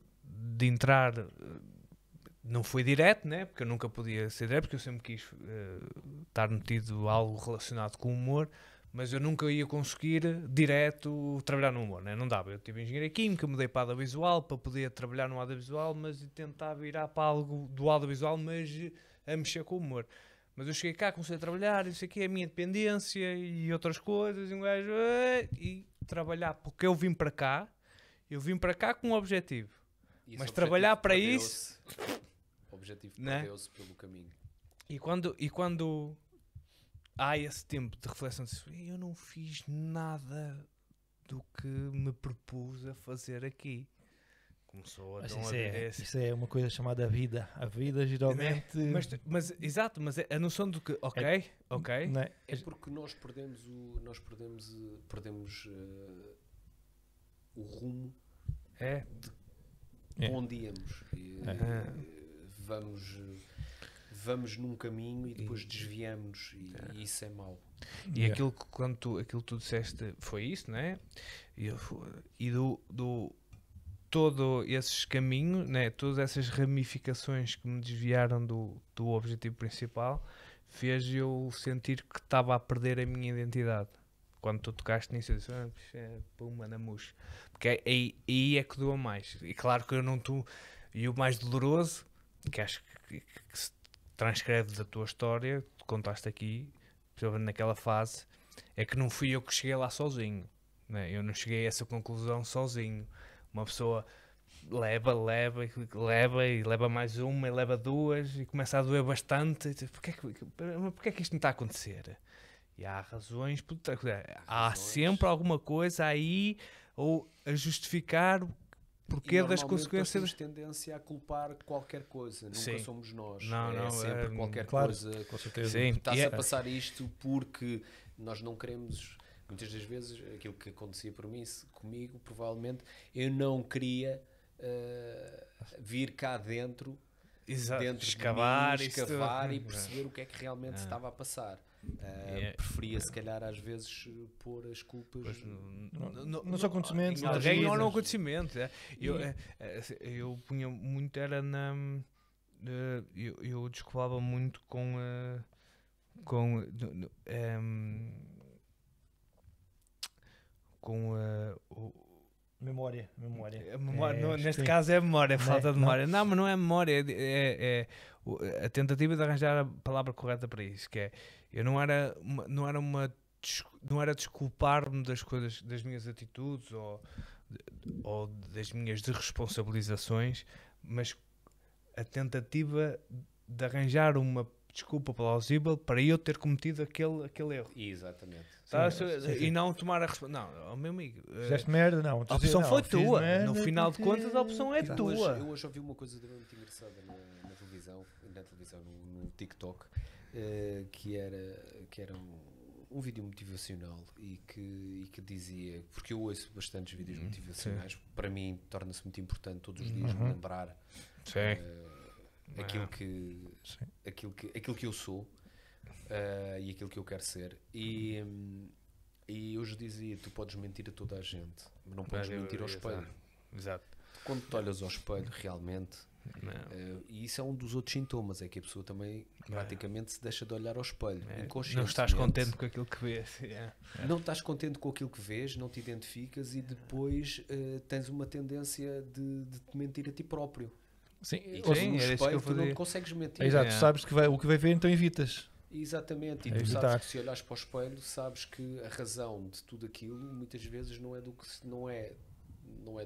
entrar. Não foi direto, né? Porque eu nunca podia ser direto, porque eu sempre quis estar metido a algo relacionado com o humor, mas eu nunca ia conseguir direto trabalhar no humor, né? Não dava. Eu tive engenharia química, mudei para a audiovisual para poder trabalhar no audiovisual, mas tentar virar para algo do audiovisual, mas a mexer com o humor. Mas eu cheguei cá, comecei a trabalhar, isso aqui é a minha dependência e outras coisas, e um gajo, e trabalhar, porque eu vim para cá com um objetivo. E esse Mas objetivo trabalhar para isso, o objetivo né? perdeu-se pelo caminho. E quando há esse tempo de reflexão, eu não fiz nada do que me propus a fazer aqui. Começou a Mas dar isso é uma coisa chamada vida. A vida geralmente. exato, mas a noção do que, ok, Não é? É porque nós perdemos o rumo é, onde íamos. Vamos num caminho e depois desviamos e isso é mau. e aquilo que aquilo que tu disseste foi isso, não é? E do todo esses caminhos, né, todas essas ramificações que me desviaram do objetivo principal, fez eu sentir que estava a perder a minha identidade. Quando tu tocaste nisso, eu disse, puma na mousse. Porque aí é que doa mais. E claro que eu não estou... E o mais doloroso, que acho que se transcreve da tua história, que contaste aqui, principalmente naquela fase, é que não fui eu que cheguei lá sozinho. Né? Eu não cheguei a essa conclusão sozinho. Uma pessoa leva e leva mais uma e leva duas e começa a doer bastante. E diz, porquê é que isto não está a acontecer? E há razões, há sempre alguma coisa aí ou a justificar o porquê das consequências. Nós temos tendência a culpar qualquer coisa, nunca Sim. somos nós. Não, é sempre qualquer claro, coisa. com certeza. Sim. Está-se a passar isto porque nós não queremos. Muitas das vezes, aquilo que acontecia por mim, comigo, provavelmente, eu não queria vir cá dentro, Exato. dentro Escavar, de mim, isso escavar tudo. e perceber o que é que realmente se estava a passar. É. Preferia, se calhar, às vezes, pôr as culpas. Pois, Nos acontecimentos, em nas alguém ou vidas. no acontecimento. É. Eu punha muito, era na. Eu descolava muito com o. Memória. A memória, neste sim. caso é a memória, a falta de Não. memória. Não, mas não é memória, é a tentativa de arranjar a palavra correta para isso, que é, eu não era desculpar-me das coisas, das minhas atitudes ou das minhas desresponsabilizações, mas a tentativa de arranjar uma desculpa plausível para eu ter cometido aquele erro. Exatamente. Tá? Sim. E não tomar a responsabilidade. Não, meu amigo, Fizeste merda? Não. a opção foi fiz tua. merda, No final de porque- contas, a opção é Exato. tua. Eu hoje ouvi uma coisa muito engraçada na televisão, no TikTok, que era um vídeo motivacional e que dizia, porque eu ouço bastantes vídeos motivacionais, para mim torna-se muito importante todos os dias me lembrar aquilo que eu sou e aquilo que eu quero ser. E hoje dizia, tu podes mentir a toda a gente, mas não podes mentir ao espelho. Exato. Quando te olhas ao espelho, realmente, e isso é um dos outros sintomas, é que a pessoa também praticamente se deixa de olhar ao espelho. Não estás contente com aquilo que vês. Não estás contente com aquilo que vês, não te identificas e depois tens uma tendência de te mentir a ti próprio. Sim, E ou no era isso que espelho eu tu não fazia. te consegues mentir. exato, É. tu sabes que o que vai ver, então evitas. Exatamente, e É tu evitar. sabes que se olhares para o espelho, sabes que a razão de tudo aquilo muitas vezes não é de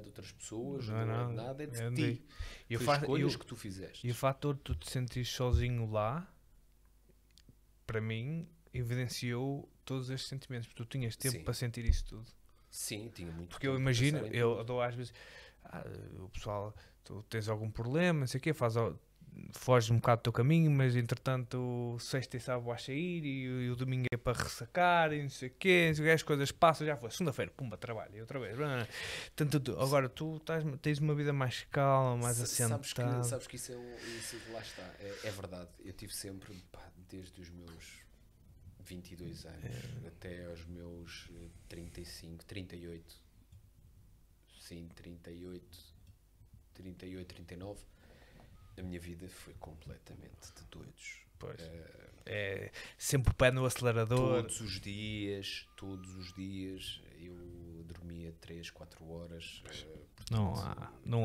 outras pessoas, não é de nada, é de ti. E o Foi fato- escolhas e o- que tu fizeste. E o fator de tu te sentires sozinho lá, para mim, evidenciou todos estes sentimentos. Porque tu tinhas tempo Sim. para sentir isso tudo. Sim, tinha muito Porque eu tempo para imagino, pensar em eu tudo. dou às vezes, o pessoal, tu tens algum problema, não sei o quê, foges um bocado do teu caminho, mas entretanto sexta e sábado vais sair e o domingo é para ressacar e não sei o quê, as coisas passam, já foi segunda-feira, pumba, trabalho, e outra vez. Agora tu tens uma vida mais calma, mais assentada. Sabes que isso lá está, é verdade. Eu tive sempre, desde os meus 22 anos até aos meus 35, 38, sim, 38, 39, a minha vida foi completamente de doidos. Pois. É sempre o pé no acelerador. Todos os dias, eu dormia 3, 4 horas. Não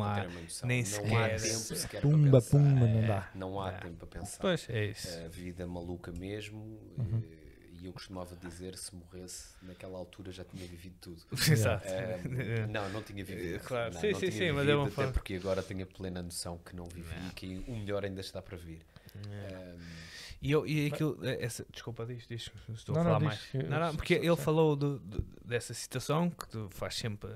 há, ter uma noção. nem Não há sequer. tempo sequer Pumba, para pensar. pumba, não dá. Não há tempo para pensar. Pois, é isso. A vida maluca mesmo. E eu costumava dizer, se morresse naquela altura já tinha vivido tudo. Exato. Não tinha vivido. Claro. Não, Sim, não sim, tinha sim, mas vivido, é uma até forma. porque agora tenho a plena noção que não vivi e que o melhor ainda está para vir. E aquilo, desculpa, diz, estou Não, a falar não, mais. diz, Não, porque ele falou dessa citação que tu faz sempre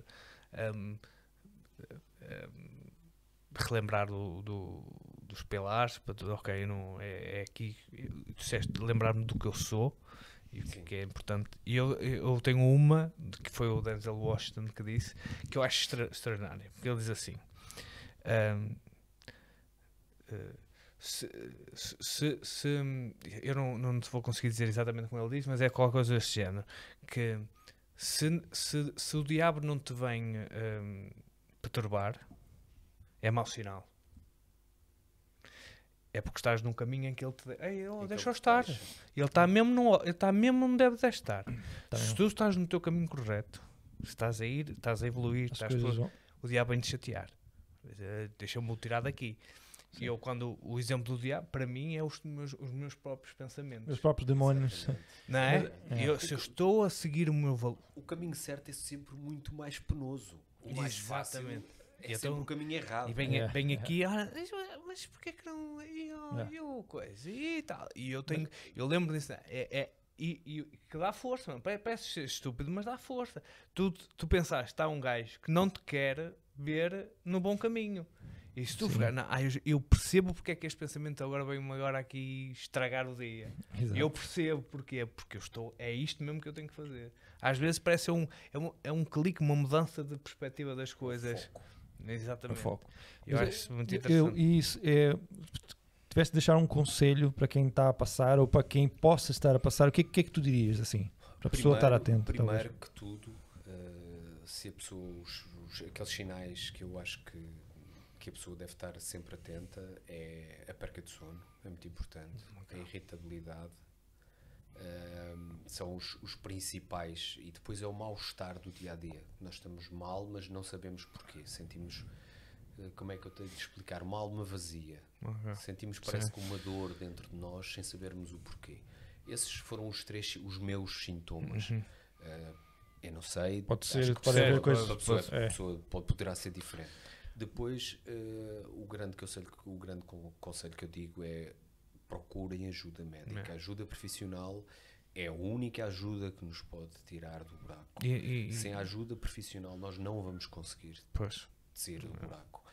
relembrar dos pilares, para tudo, ok, não, é aqui, tu disseste lembrar-me do que eu sou e o que é importante. E eu tenho uma, que foi o Denzel Washington que disse, que eu acho extraordinária, porque ele diz assim: se eu não te vou conseguir dizer exatamente como ele diz, mas é qualquer coisa deste género, que se o diabo não te vem perturbar, é mau sinal. É porque estás num caminho em que ele te deixa-o estar. Ele está mesmo onde deve estar. Se tu estás no teu caminho correto, se estás a ir, estás a evoluir, o diabo vem-te chatear. Deixa-me tirar daqui. E eu, o exemplo do diabo, para mim, é os meus próprios pensamentos. Os próprios demónios. Não é? Se eu estou a seguir o meu valor. O caminho certo é sempre muito mais penoso. O mais fácil é Então, sempre o caminho errado. E vem aqui, mas porquê que não. E coisa e tal. E eu lembro disso. E que dá força, mano. Parece ser estúpido, mas dá força. Tu pensaste, está um gajo que não te quer ver no bom caminho. E se tu ficar, eu percebo porque é que este pensamento agora veio-me agora aqui estragar o dia. Exato. Eu percebo porquê. Porque é isto mesmo que eu tenho que fazer. Às vezes parece um clique, uma mudança de perspectiva das coisas. Foco. Exatamente. Foco. Eu acho isso muito interessante. Tivesse de deixar um conselho para quem está a passar ou para quem possa estar a passar, o que é que tu dirias assim? Para a pessoa estar atenta. Primeiro que tudo, se a pessoa, aqueles sinais que eu acho que a pessoa deve estar sempre atenta é a perca de sono, é muito importante, a irritabilidade, são os principais, e depois é o mal-estar do dia-a-dia. Nós estamos mal, mas não sabemos porquê, sentimos, como é que eu tenho de explicar, uma alma vazia, sentimos parece que uma dor dentro de nós sem sabermos o porquê. Esses foram os meus sintomas. Eu não sei, pode acho ser, que pode haver coisas. a pessoa poderá ser diferente. Depois, o grande conselho que eu digo é procurem ajuda médica. A ajuda profissional é a única ajuda que nos pode tirar do buraco. Sem a ajuda profissional nós não vamos conseguir sair do buraco.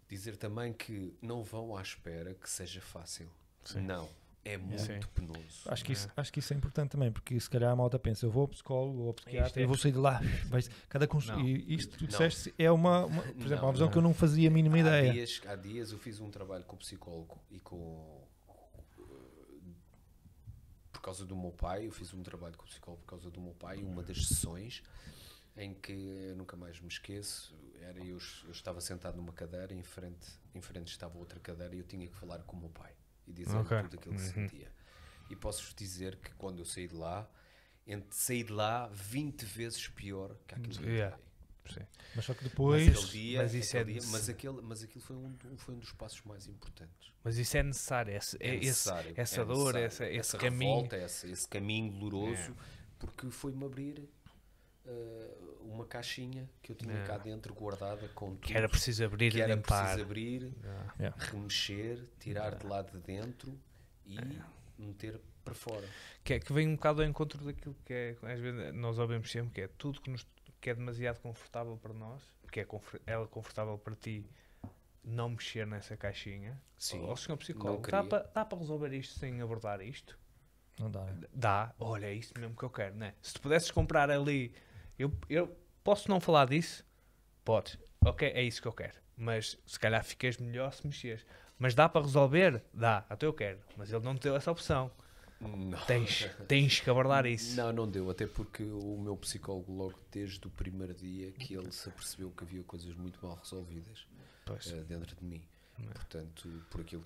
Dizer também que não vão à espera que seja fácil. Sim. Não. É muito penoso. Acho que isso é importante também, porque se calhar a malta pensa, eu vou ao psicólogo ou ao psiquiatra e vou sair de lá. E isto que tu disseste é uma visão que eu não fazia a mínima ideia. Há dias eu fiz um trabalho com o psicólogo e por causa do meu pai, eu fiz um trabalho com o psicólogo por causa do meu pai, uma das sessões em que eu nunca mais me esqueço, eu estava sentado numa cadeira, em frente estava outra cadeira e eu tinha que falar com o meu pai e dizer tudo aquilo que sentia. E posso-vos dizer que quando eu saí de lá 20 vezes pior que aquilo que eu Sim. Mas só que depois... Mas aquilo foi um dos passos mais importantes. Mas isso é necessário, essa dor, esse caminho. Revolta, esse caminho doloroso, porque foi-me abrir uma caixinha que eu tinha cá dentro guardada com tudo. Que era preciso abrir e limpar. Remexer, tirar de lá de dentro e meter para fora. Que vem um bocado ao encontro daquilo que é, às vezes nós ouvimos sempre, que é tudo que é demasiado confortável para nós, que é confortável para ti, não mexer nessa caixinha. Sim. Ó senhor psicólogo, dá para resolver isto sem abordar isto? Não dá. Dá. Olha, é isso mesmo que eu quero, não é? Se tu pudesses comprar ali, eu posso não falar disso? Podes. Ok, é isso que eu quero. Mas se calhar ficas melhor se mexeres. Mas dá para resolver? Dá. Até eu quero. Mas ele não te deu essa opção. Não. Tens que abordar isso. Não deu, até porque o meu psicólogo logo desde o primeiro dia que ele se apercebeu que havia coisas muito mal resolvidas dentro de mim. Portanto, por aquilo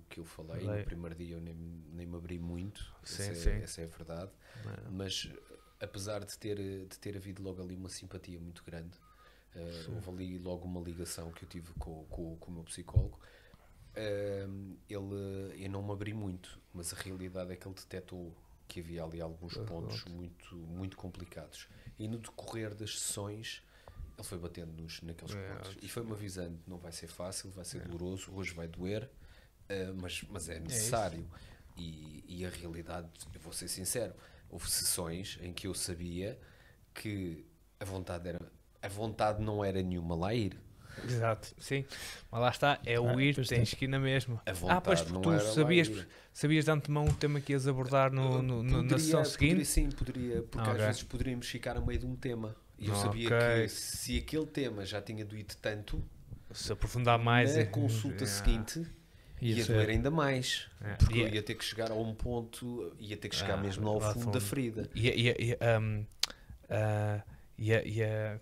que eu falei, no primeiro dia eu nem me abri muito, essa é a verdade, mas apesar de ter havido logo ali uma simpatia muito grande, houve ali logo uma ligação que eu tive com o meu psicólogo. Eu não me abri muito, mas a realidade é que ele detectou que havia ali alguns pontos muito, muito complicados, e no decorrer das sessões ele foi batendo naqueles pontos e foi-me avisando: não vai ser fácil, vai ser doloroso, hoje vai doer, mas é necessário. E a realidade, eu vou ser sincero, houve sessões em que eu sabia que a vontade não era nenhuma lá ir. Exato, sim. Mas lá está, é o ir, tens que ir na mesma. A vontade pois porque tu sabias de antemão o tema que ias abordar na sessão seguinte? Poderia, porque às vezes poderíamos ficar a meio de um tema. E eu sabia que se aquele tema já tinha doído tanto, se aprofundar mais na consulta seguinte ia doer ainda mais, porque eu ia ter que chegar a um ponto, ia ter que chegar mesmo ao fundo da ferida.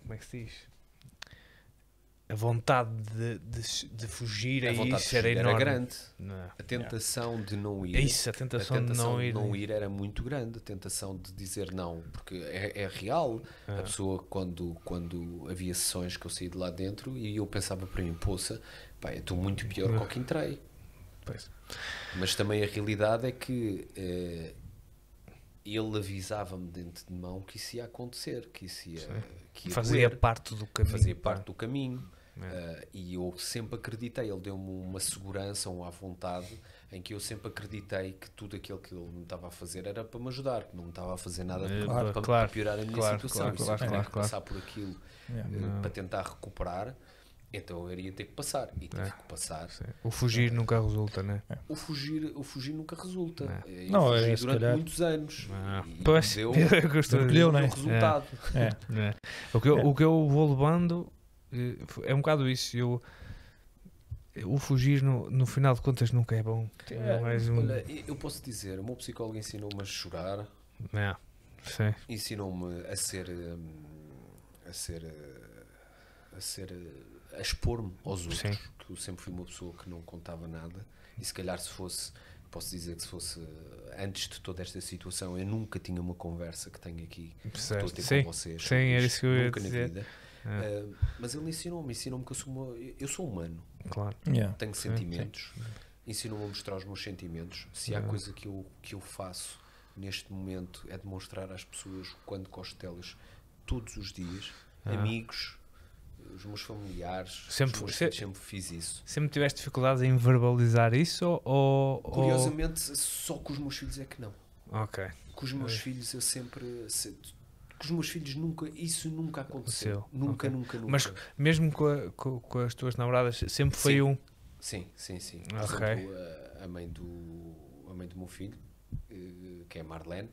Como é que se diz? A vontade de fugir a isso era enorme. Grande. A tentação de não ir. Isso, a tentação de não ir era muito grande. A tentação de dizer não, porque é real. A pessoa, quando havia sessões que eu saí de lá dentro e eu pensava para mim, poça, pá, eu estou muito pior que o que entrei. Pois. Mas também a realidade é que ele avisava-me dentro de mão que isso ia acontecer, que isso ia fazia doer, parte do caminho. Fazia parte do caminho. E eu sempre acreditei, ele deu-me uma segurança, uma vontade, em que eu sempre acreditei que tudo aquilo que ele me estava a fazer era para me ajudar, que não me estava a fazer nada para piorar a minha situação. E se eu tinha que passar por aquilo para tentar recuperar, então eu iria ter que passar. E tive que passar. O fugir nunca resulta, né? O fugir nunca resulta. Não, fugi durante muitos anos. Pois, deu resultado. O que eu vou levando é um bocado isso. O fugir no final de contas nunca é bom. Olha, eu posso dizer, o meu psicólogo ensinou-me a chorar, ensinou-me a expor-me aos outros, que eu sempre fui uma pessoa que não contava nada, e se calhar posso dizer que se fosse antes de toda esta situação, eu nunca tinha uma conversa que tenho aqui, estou a ter com vocês. Sim, era isso que eu ia nunca dizer. Na vida. Mas ele ensinou-me que eu sou humano, claro. Tenho sentimentos, ensinou-me a mostrar os meus sentimentos. Se há coisa que eu faço neste momento é demonstrar às pessoas o quanto gosto delas todos os dias, amigos, os meus familiares, Sempre- os meus se- filhos, sempre fiz isso. Sempre tiveste dificuldades em verbalizar isso ou... Curiosamente, só com os meus filhos é que não. Ok. Com os meus Pois. filhos eu sempre... com os meus filhos isso nunca aconteceu. Aconteceu, Nunca, ok. nunca, nunca. Mas mesmo com as tuas namoradas, sempre foi Sim. um... Sim. Por Ok. exemplo, a mãe do meu filho, que é a Marlene,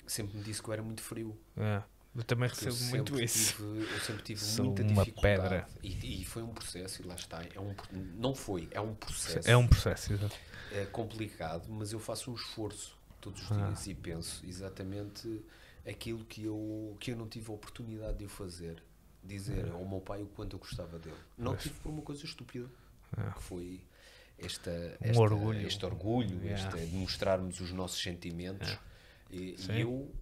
sempre me disse que eu era muito frio. É, eu também Porque eu recebo muito sempre isso. eu sempre tive Sou muita uma dificuldade. pedra. E foi um processo, e lá está. Não foi, é um processo. É um processo, exato. É complicado, mas eu faço um esforço todos os dias e penso exatamente aquilo que eu não tive a oportunidade de o fazer. Dizer ao meu pai o quanto eu gostava dele. Não Pois. tive por uma coisa estúpida, que foi orgulho. este orgulho, Yeah. de mostrarmos os nossos sentimentos. E Sim. eu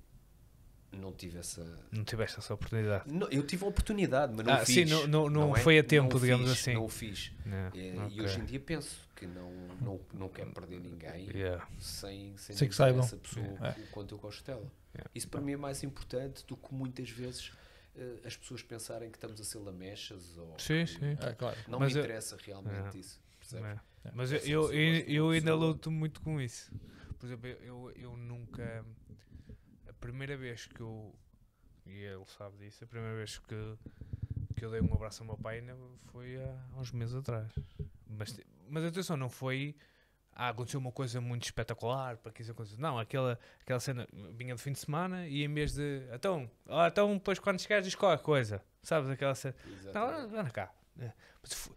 não tive essa... Não tiveste essa oportunidade. Não, eu tive a oportunidade, mas não Ah, fiz. sim, não foi a tempo, Não digamos fiz, assim. Não o fiz. É, E ok. hoje em dia penso que não quero perder ninguém Yeah. sem Sem dizer que a saibam. essa pessoa Yeah. o quanto eu gosto dela. Yeah. Isso para mim é mais importante do que muitas vezes as pessoas pensarem que estamos a ser lamechas ou Sim, que- sim. Claro. Não Mas me eu- interessa realmente isso. Percebes? É. Mas É, eu se você gosta de eu uma ainda pessoa- luto muito com isso. Por exemplo, eu nunca. A primeira vez que eu. E ele sabe disso, a primeira vez que eu dei um abraço ao meu pai ainda foi há uns meses atrás. Mas atenção, não foi. Aconteceu uma coisa muito espetacular para que isso aconteça. Não, aquela cena vinha do fim de semana e em vez de. Então depois quando chegares diz qualquer coisa. Sabes aquela cena? Exatamente. Não, anda cá. Mas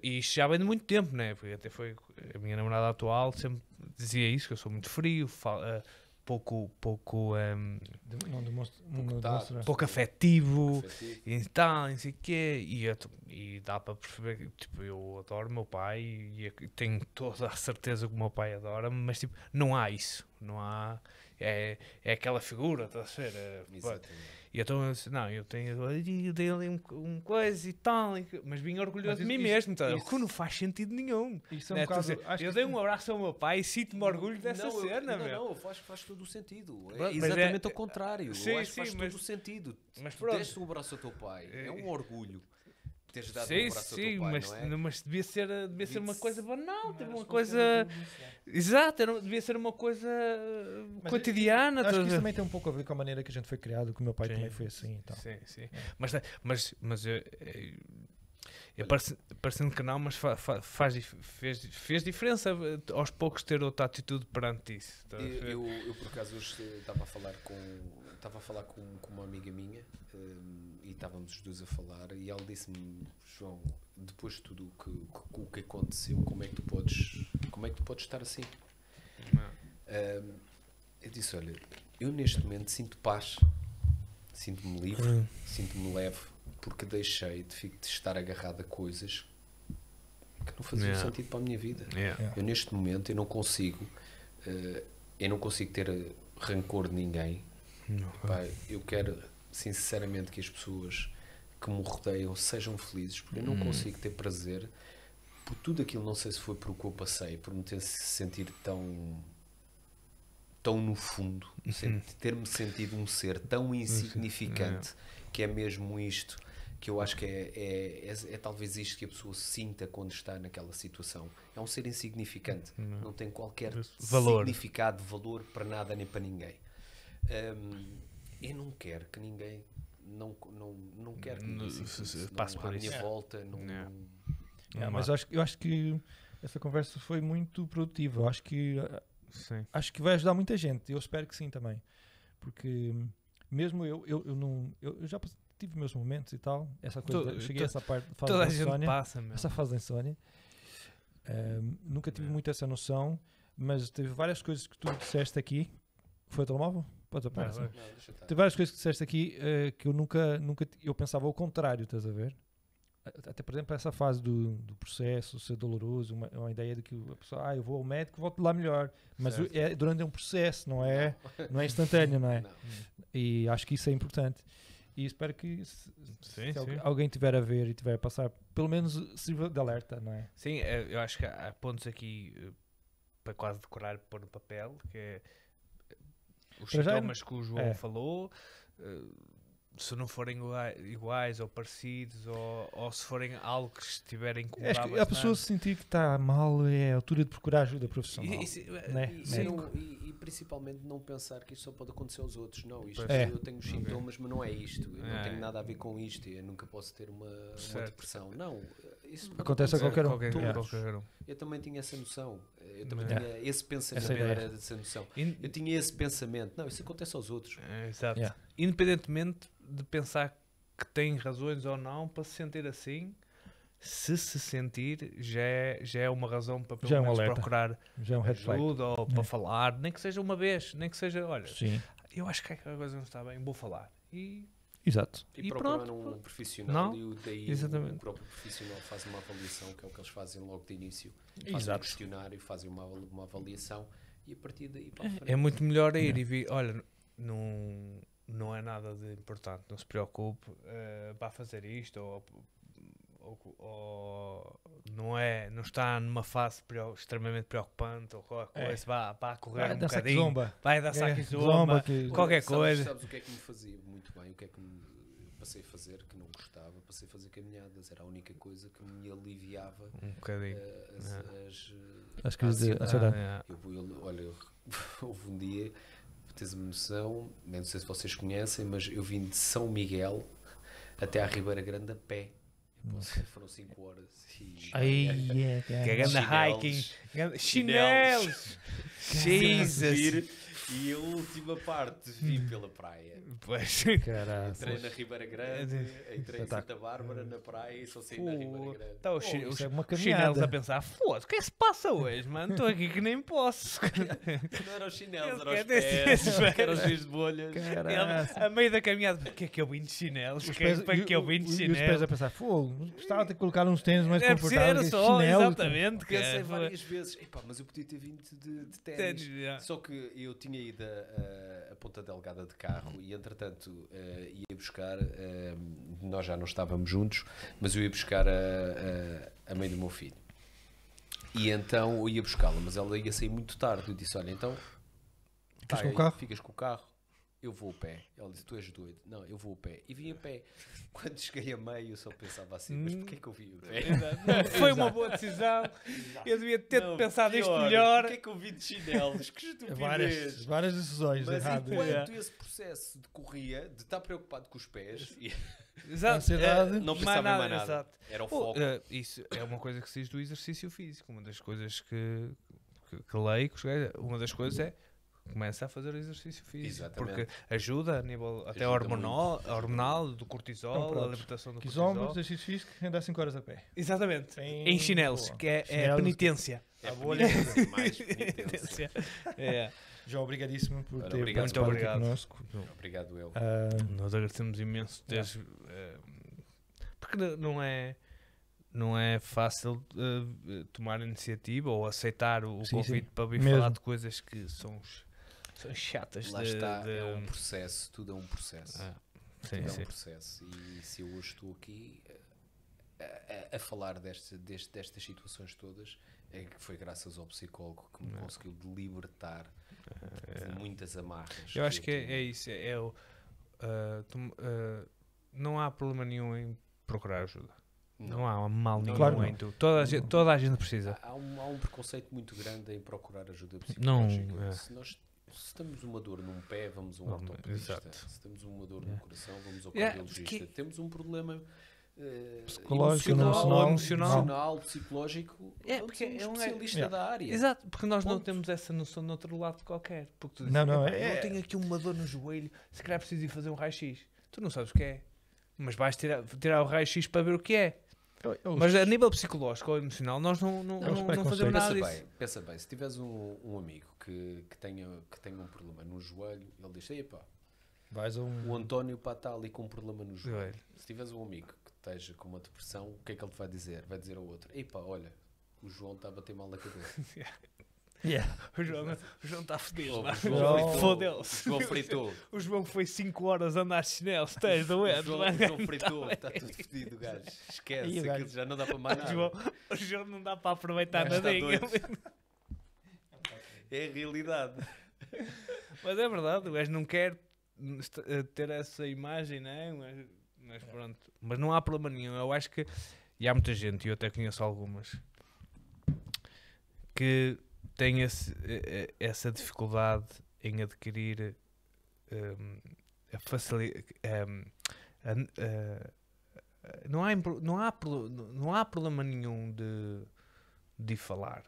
e isto já vem de muito tempo, né? Porque até foi a minha namorada atual sempre dizia isso, que eu sou muito frio, pouco Não demonstra. Não Pouco demonstra. pouco afetivo Afetivo. e tal, não sei o quê. E dá para perceber que tipo, eu adoro o meu pai e tenho toda a certeza que o meu pai adora-me, mas tipo, não há isso. Não há. É aquela figura, estás a ver? Exatamente. E então eu disse, não, eu dei ali um coisa e tal, mas vim orgulhoso Mas de mim isso- mesmo, tá? isso- que não faz sentido nenhum. Isso é Né? um bocado. Quer dizer, Acho eu que dei isso- um abraço ao meu pai e sinto-me orgulho dessa Não, cena, meu. Não, faz todo o sentido. Mas É é- exatamente ao contrário. Sim, Eu acho que sim, faz mas- todo o sentido. mas Tu pronto. deste um abraço ao teu pai. É um orgulho teres dado um Sim, abraço ao sim, teu pai, mas, não é? mas devia ser uma Devia- coisa banal, tipo uma Mas coisa. Exato, devia ser uma coisa Mas cotidiana. Acho estás que a isso ver? também tem um pouco a ver com a maneira que a gente foi criado, que o meu pai Sim. também foi assim e tal. Sim, sim. Mas parecendo que não, mas fez diferença aos poucos ter outra atitude perante isso. estás a ver? Eu por acaso hoje estava a falar com uma amiga minha e estávamos os dois a falar e ela disse-me, João, depois de tudo o que aconteceu, como é que tu podes estar assim? Eu disse, olha, eu neste momento sinto paz, sinto-me livre, sinto-me leve, porque deixei de estar agarrado a coisas que não faziam Yeah. sentido para a minha vida. Yeah. Eu neste momento eu não consigo ter rancor de ninguém. Pá, eu quero sinceramente que as pessoas que me rodeiam sejam felizes, porque eu não consigo ter prazer por tudo aquilo. Não sei se foi por o que eu passei, por me ter sentir tão no fundo, ter-me sentido um ser tão insignificante, que é mesmo isto, que eu acho que é talvez isto que a pessoa sinta quando está naquela situação. É um ser insignificante, não tem qualquer Valor. significado, valor para nada nem para ninguém. Eu não quero que ninguém não quero que ninguém sinta isso, passe não, por à isso. minha volta não, Yeah. Yeah, Não mas há. eu acho que essa conversa foi muito produtiva. Eu Sim. acho que vai ajudar muita gente. Eu espero que sim também. Porque mesmo eu já tive meus momentos e tal. Essa coisa, eu cheguei a essa parte fase Toda da a gente insónia. passa, meu. Essa fase da insónia. Nunca tive muito essa noção, mas teve várias coisas que tu disseste aqui. Foi o telemóvel? Pode Vai, aparecer. vai. Não, deixa estar. Teve várias coisas que disseste aqui que eu nunca eu pensava ao contrário, estás a ver? Até por exemplo essa fase do processo ser doloroso, uma ideia de que a pessoa, eu vou ao médico, volto lá melhor, mas Certo. é durante um processo, não é instantâneo, não é? Não. E acho que isso é importante. E espero que se Sim, alguém tiver a ver e tiver a passar, pelo menos sirva de alerta, não é? Sim, eu acho que há pontos aqui para quase decorar, pôr no papel, que é os Para já sintomas que o João é. falou, se não forem iguais ou parecidos, ou se forem algo que estiverem a Acho incomodar que a pessoa se sentir que está mal é a altura de procurar ajuda profissional. Né? E principalmente não pensar que isto só pode acontecer aos outros. Não, isto, É. eu tenho os sintomas, mas não é isto. Eu não É. tenho nada a ver com isto. Eu nunca posso ter uma depressão. Não, isso pode Acontece a acontecer qualquer um. todos. Yeah. Eu também tinha essa noção. Eu também Yeah. tinha esse pensamento. Essa ideia. Era dessa noção. Eu tinha esse pensamento. Não, isso acontece aos outros. Exato. Yeah. Independentemente de pensar que tem razões ou não para se sentir assim, se sentir, já é uma razão para pelo Já é um menos alerta. procurar Já é um red flag. ajuda ou para falar, nem que seja uma vez, nem que seja, olha, Sim, eu acho que aquela coisa não está bem, vou falar. E exato. E E procurar pronto. um profissional Não? e daí Exatamente. o próprio profissional faz uma avaliação, que é o que eles fazem logo de início. Fazem um Exato. questionário, fazem uma avaliação e a partir daí para a frente. é muito melhor ir e vir, olha, não é nada de importante, não se preocupe, vá fazer isto, ou não está numa fase extremamente preocupante, ou qualquer coisa, vá correr Vai um dançar que bocadinho, zomba. vai dançar que Zomba zomba, que- qualquer Sabes- coisa. Sabes o que é que me fazia muito bem? O que é que me passei a fazer que não gostava? Passei a fazer caminhadas. Era a única coisa que me aliviava Um bocadinho. As crises de ansiedade. Olha, houve um dia, para teres uma noção, não sei se vocês conhecem, mas eu vim de São Miguel até à Ribeira Grande a pé. Foram 5 horas. E... Aí Que é grande Chinelos. hiking, Chinelos. chinelos, Jesus. Vir, e a última parte vim pela praia. Pois. Caralho. Entrei na Ribeira Grande, entrei em Espetáculo. Santa Bárbara, na praia e só saí na Ribeira Grande. Tá, os isso é uma os chinelos caminhada. a pensar, foda-se, o que é que se passa hoje, mano? Estou aqui que nem posso. Não eram os chinelos, Ele eram os quer descer pés, esses que eram os cheios de bolhas. Caralho. Ele, a meio da caminhada, porque é que eu vim de chinelos? Os Para pés- que eu vim de e os pés a chinelos? pensar, fogo, gostava de colocar uns tênis mais Era preciso- era confortáveis. só, chinelos, exatamente. Pensei cara. várias vezes, epá, mas eu podia ter vindo de ténis. Ténis, já. Só que eu tinha ido a Ponta Delgada de carro e entretanto ia buscar, nós já não estávamos juntos, mas eu ia buscar a mãe do meu filho. E então eu ia buscá-la, mas ela ia sair muito tarde. Eu disse, olha, então Ficas tá com o aí, carro? ficas com o carro, eu vou a pé. Ela disse, tu és doido. Não, eu vou a pé. E vim a pé. Quando cheguei a meio eu só pensava assim, mas porquê que eu vim a pé? Não, foi uma boa decisão. Eu devia ter Não, pensado isto pior, melhor. Porquê que eu vim de chinelos? Que estupidez. Várias decisões Mas erradas. enquanto esse processo decorria, de estar preocupado com os pés, e Exato. Ansiedade. não Mais pensava em mais nada. exato. Era o Pô, foco. isso é uma coisa que se diz do exercício físico. Uma das coisas que leio, uma das coisas é começa a fazer o exercício físico. Exatamente. Porque ajuda a nível até Ajuda hormonal, do cortisol, Então, pronto. a libertação do Quisomba, cortisol. exercício físico, andar 5 horas a pé. Exatamente. Bem Em chinelos, boa. que é Chinelos. penitência. É a bolha. penitência, mais penitência. É. João, obrigadíssimo por Ora, ter obrigado. participado Muito aqui obrigado. connosco. Obrigado, eu. Nós agradecemos imenso teres, porque não é fácil tomar a iniciativa ou aceitar o Sim, convite sim. para vir Mesmo. falar de coisas que são chatas. Lá está, é um processo, tudo é um processo. Sim, Tudo é sim. um processo. E se eu hoje estou aqui a falar destas situações todas, é que foi graças ao psicólogo que me conseguiu libertar de muitas amarras. Eu acho que eu tinha. é isso. Não há problema nenhum em procurar ajuda. Não há mal nenhum Claro em não. tu. Toda a gente precisa. Há um preconceito muito grande em procurar ajuda Não, psicológica. Se temos uma dor num pé, vamos a um Não, ortopedista. exato. Se temos uma dor no coração, vamos ao Yeah, cardiologista. Temos um problema Psicológico, emocional, psicológico, Porque um é um- especialista Yeah. da área. Exato, porque nós não Ponto. temos essa noção no outro lado qualquer. Porque tu dizes, Não, "Epá, é- eu tenho aqui uma dor no joelho, se calhar preciso ir fazer um raio-x. Tu não sabes o que é, mas vais tirar o raio-x para ver o que é. Mas a nível psicológico ou emocional, nós não preconceitos. fazemos nada disso. Pensa bem, se tiveres um amigo que tenha um problema no joelho, ele diz, epá, Vais a um... o António está ali com um problema no joelho. Joelho. Se tiveres um amigo que esteja com uma depressão, o que é que ele te vai dizer? Vai dizer ao outro, epá, olha, o João está a bater mal na cabeça. Yeah. O João está fodido, O mano. João fritou. Fodeu-se. O João fritou. O João foi 5 horas a andar de chinelos, estás O doente, João, mano. o João fritou, está tudo fedido, gajo. Esquece, E o gajo? aquilo já não dá para mais nada. O João não dá para aproveitar Está nadinha. doido. É a realidade. Mas é verdade, o gajo não quer ter essa imagem, né? Mas pronto. Mas não há problema nenhum. Eu acho que, e há muita gente, e eu até conheço algumas, que tem essa dificuldade em adquirir a facilidade. Não há problema nenhum de falar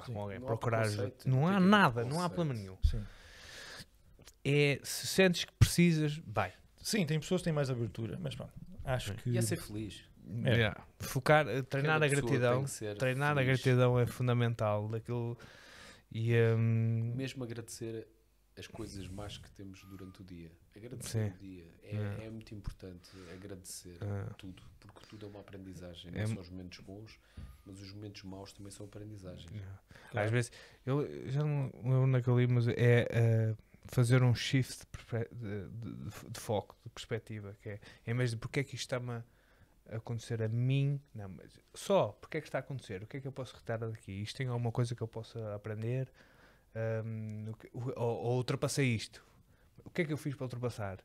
Sim. com alguém, Não há procurar ajuda. preconceito, Não tem há que haver nada, não há preconceito. problema nenhum. Sim. Se sentes que precisas, vai. Sim, tem pessoas que têm mais abertura, mas pronto, acho que... E é ser feliz. É. Yeah. Focar, treinar Cada a pessoa gratidão. tem que ser Treinar a feliz. gratidão é fundamental. Daquilo, e, Mesmo agradecer as coisas más que temos durante o dia. Agradecer Sim. o dia. É. É muito importante agradecer tudo. Porque tudo é uma aprendizagem. Não É- são os momentos bons, mas os momentos maus também são aprendizagens. Claro. Às vezes, eu já não lembro onde é que eu li, mas é fazer um shift de foco, de perspectiva, que é, em vez de porque é que isto está-me a acontecer a mim, não, mas só porque é que está a acontecer, o que é que eu posso retirar daqui? Isto tem alguma coisa que eu possa aprender? Ou ultrapassei isto? O que é que eu fiz para ultrapassar?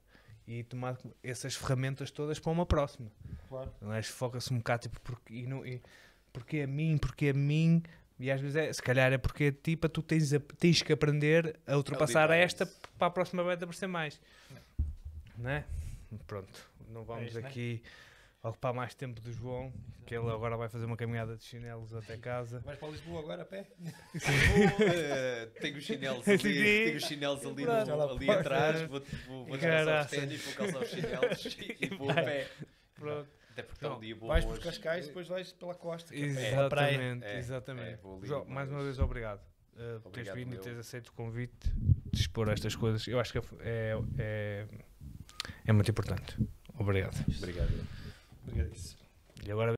E tomar essas ferramentas todas para uma próxima. Claro. Não é? Foca-se um bocado tipo, porque a mim, e às vezes se calhar é porque a ti, para tu tens que aprender a ultrapassar lidar esta isso. para a próxima vai aparecer mais. Não é? Pronto, não vamos isso, né? aqui ocupar mais tempo do João, que ele agora vai fazer uma caminhada de chinelos até casa. Vais para Lisboa agora a pé? Tenho os chinelos Sim. tenho os chinelos ali, Pronto. ali atrás. Vou calçar os Caraças. ténis, vou calçar os chinelos e vou a pé. Pronto. Até porque está um dia bom Vais por hoje. Cascais e depois vais pela costa. Pela praia. Exatamente, É, exatamente. vou ali João, mais uma mais- vez obrigado por teres Obrigado, vindo e eu. teres aceito o convite de expor estas coisas. Eu acho que é muito importante. Obrigado. Obrigado. Obrigadíssimo. E agora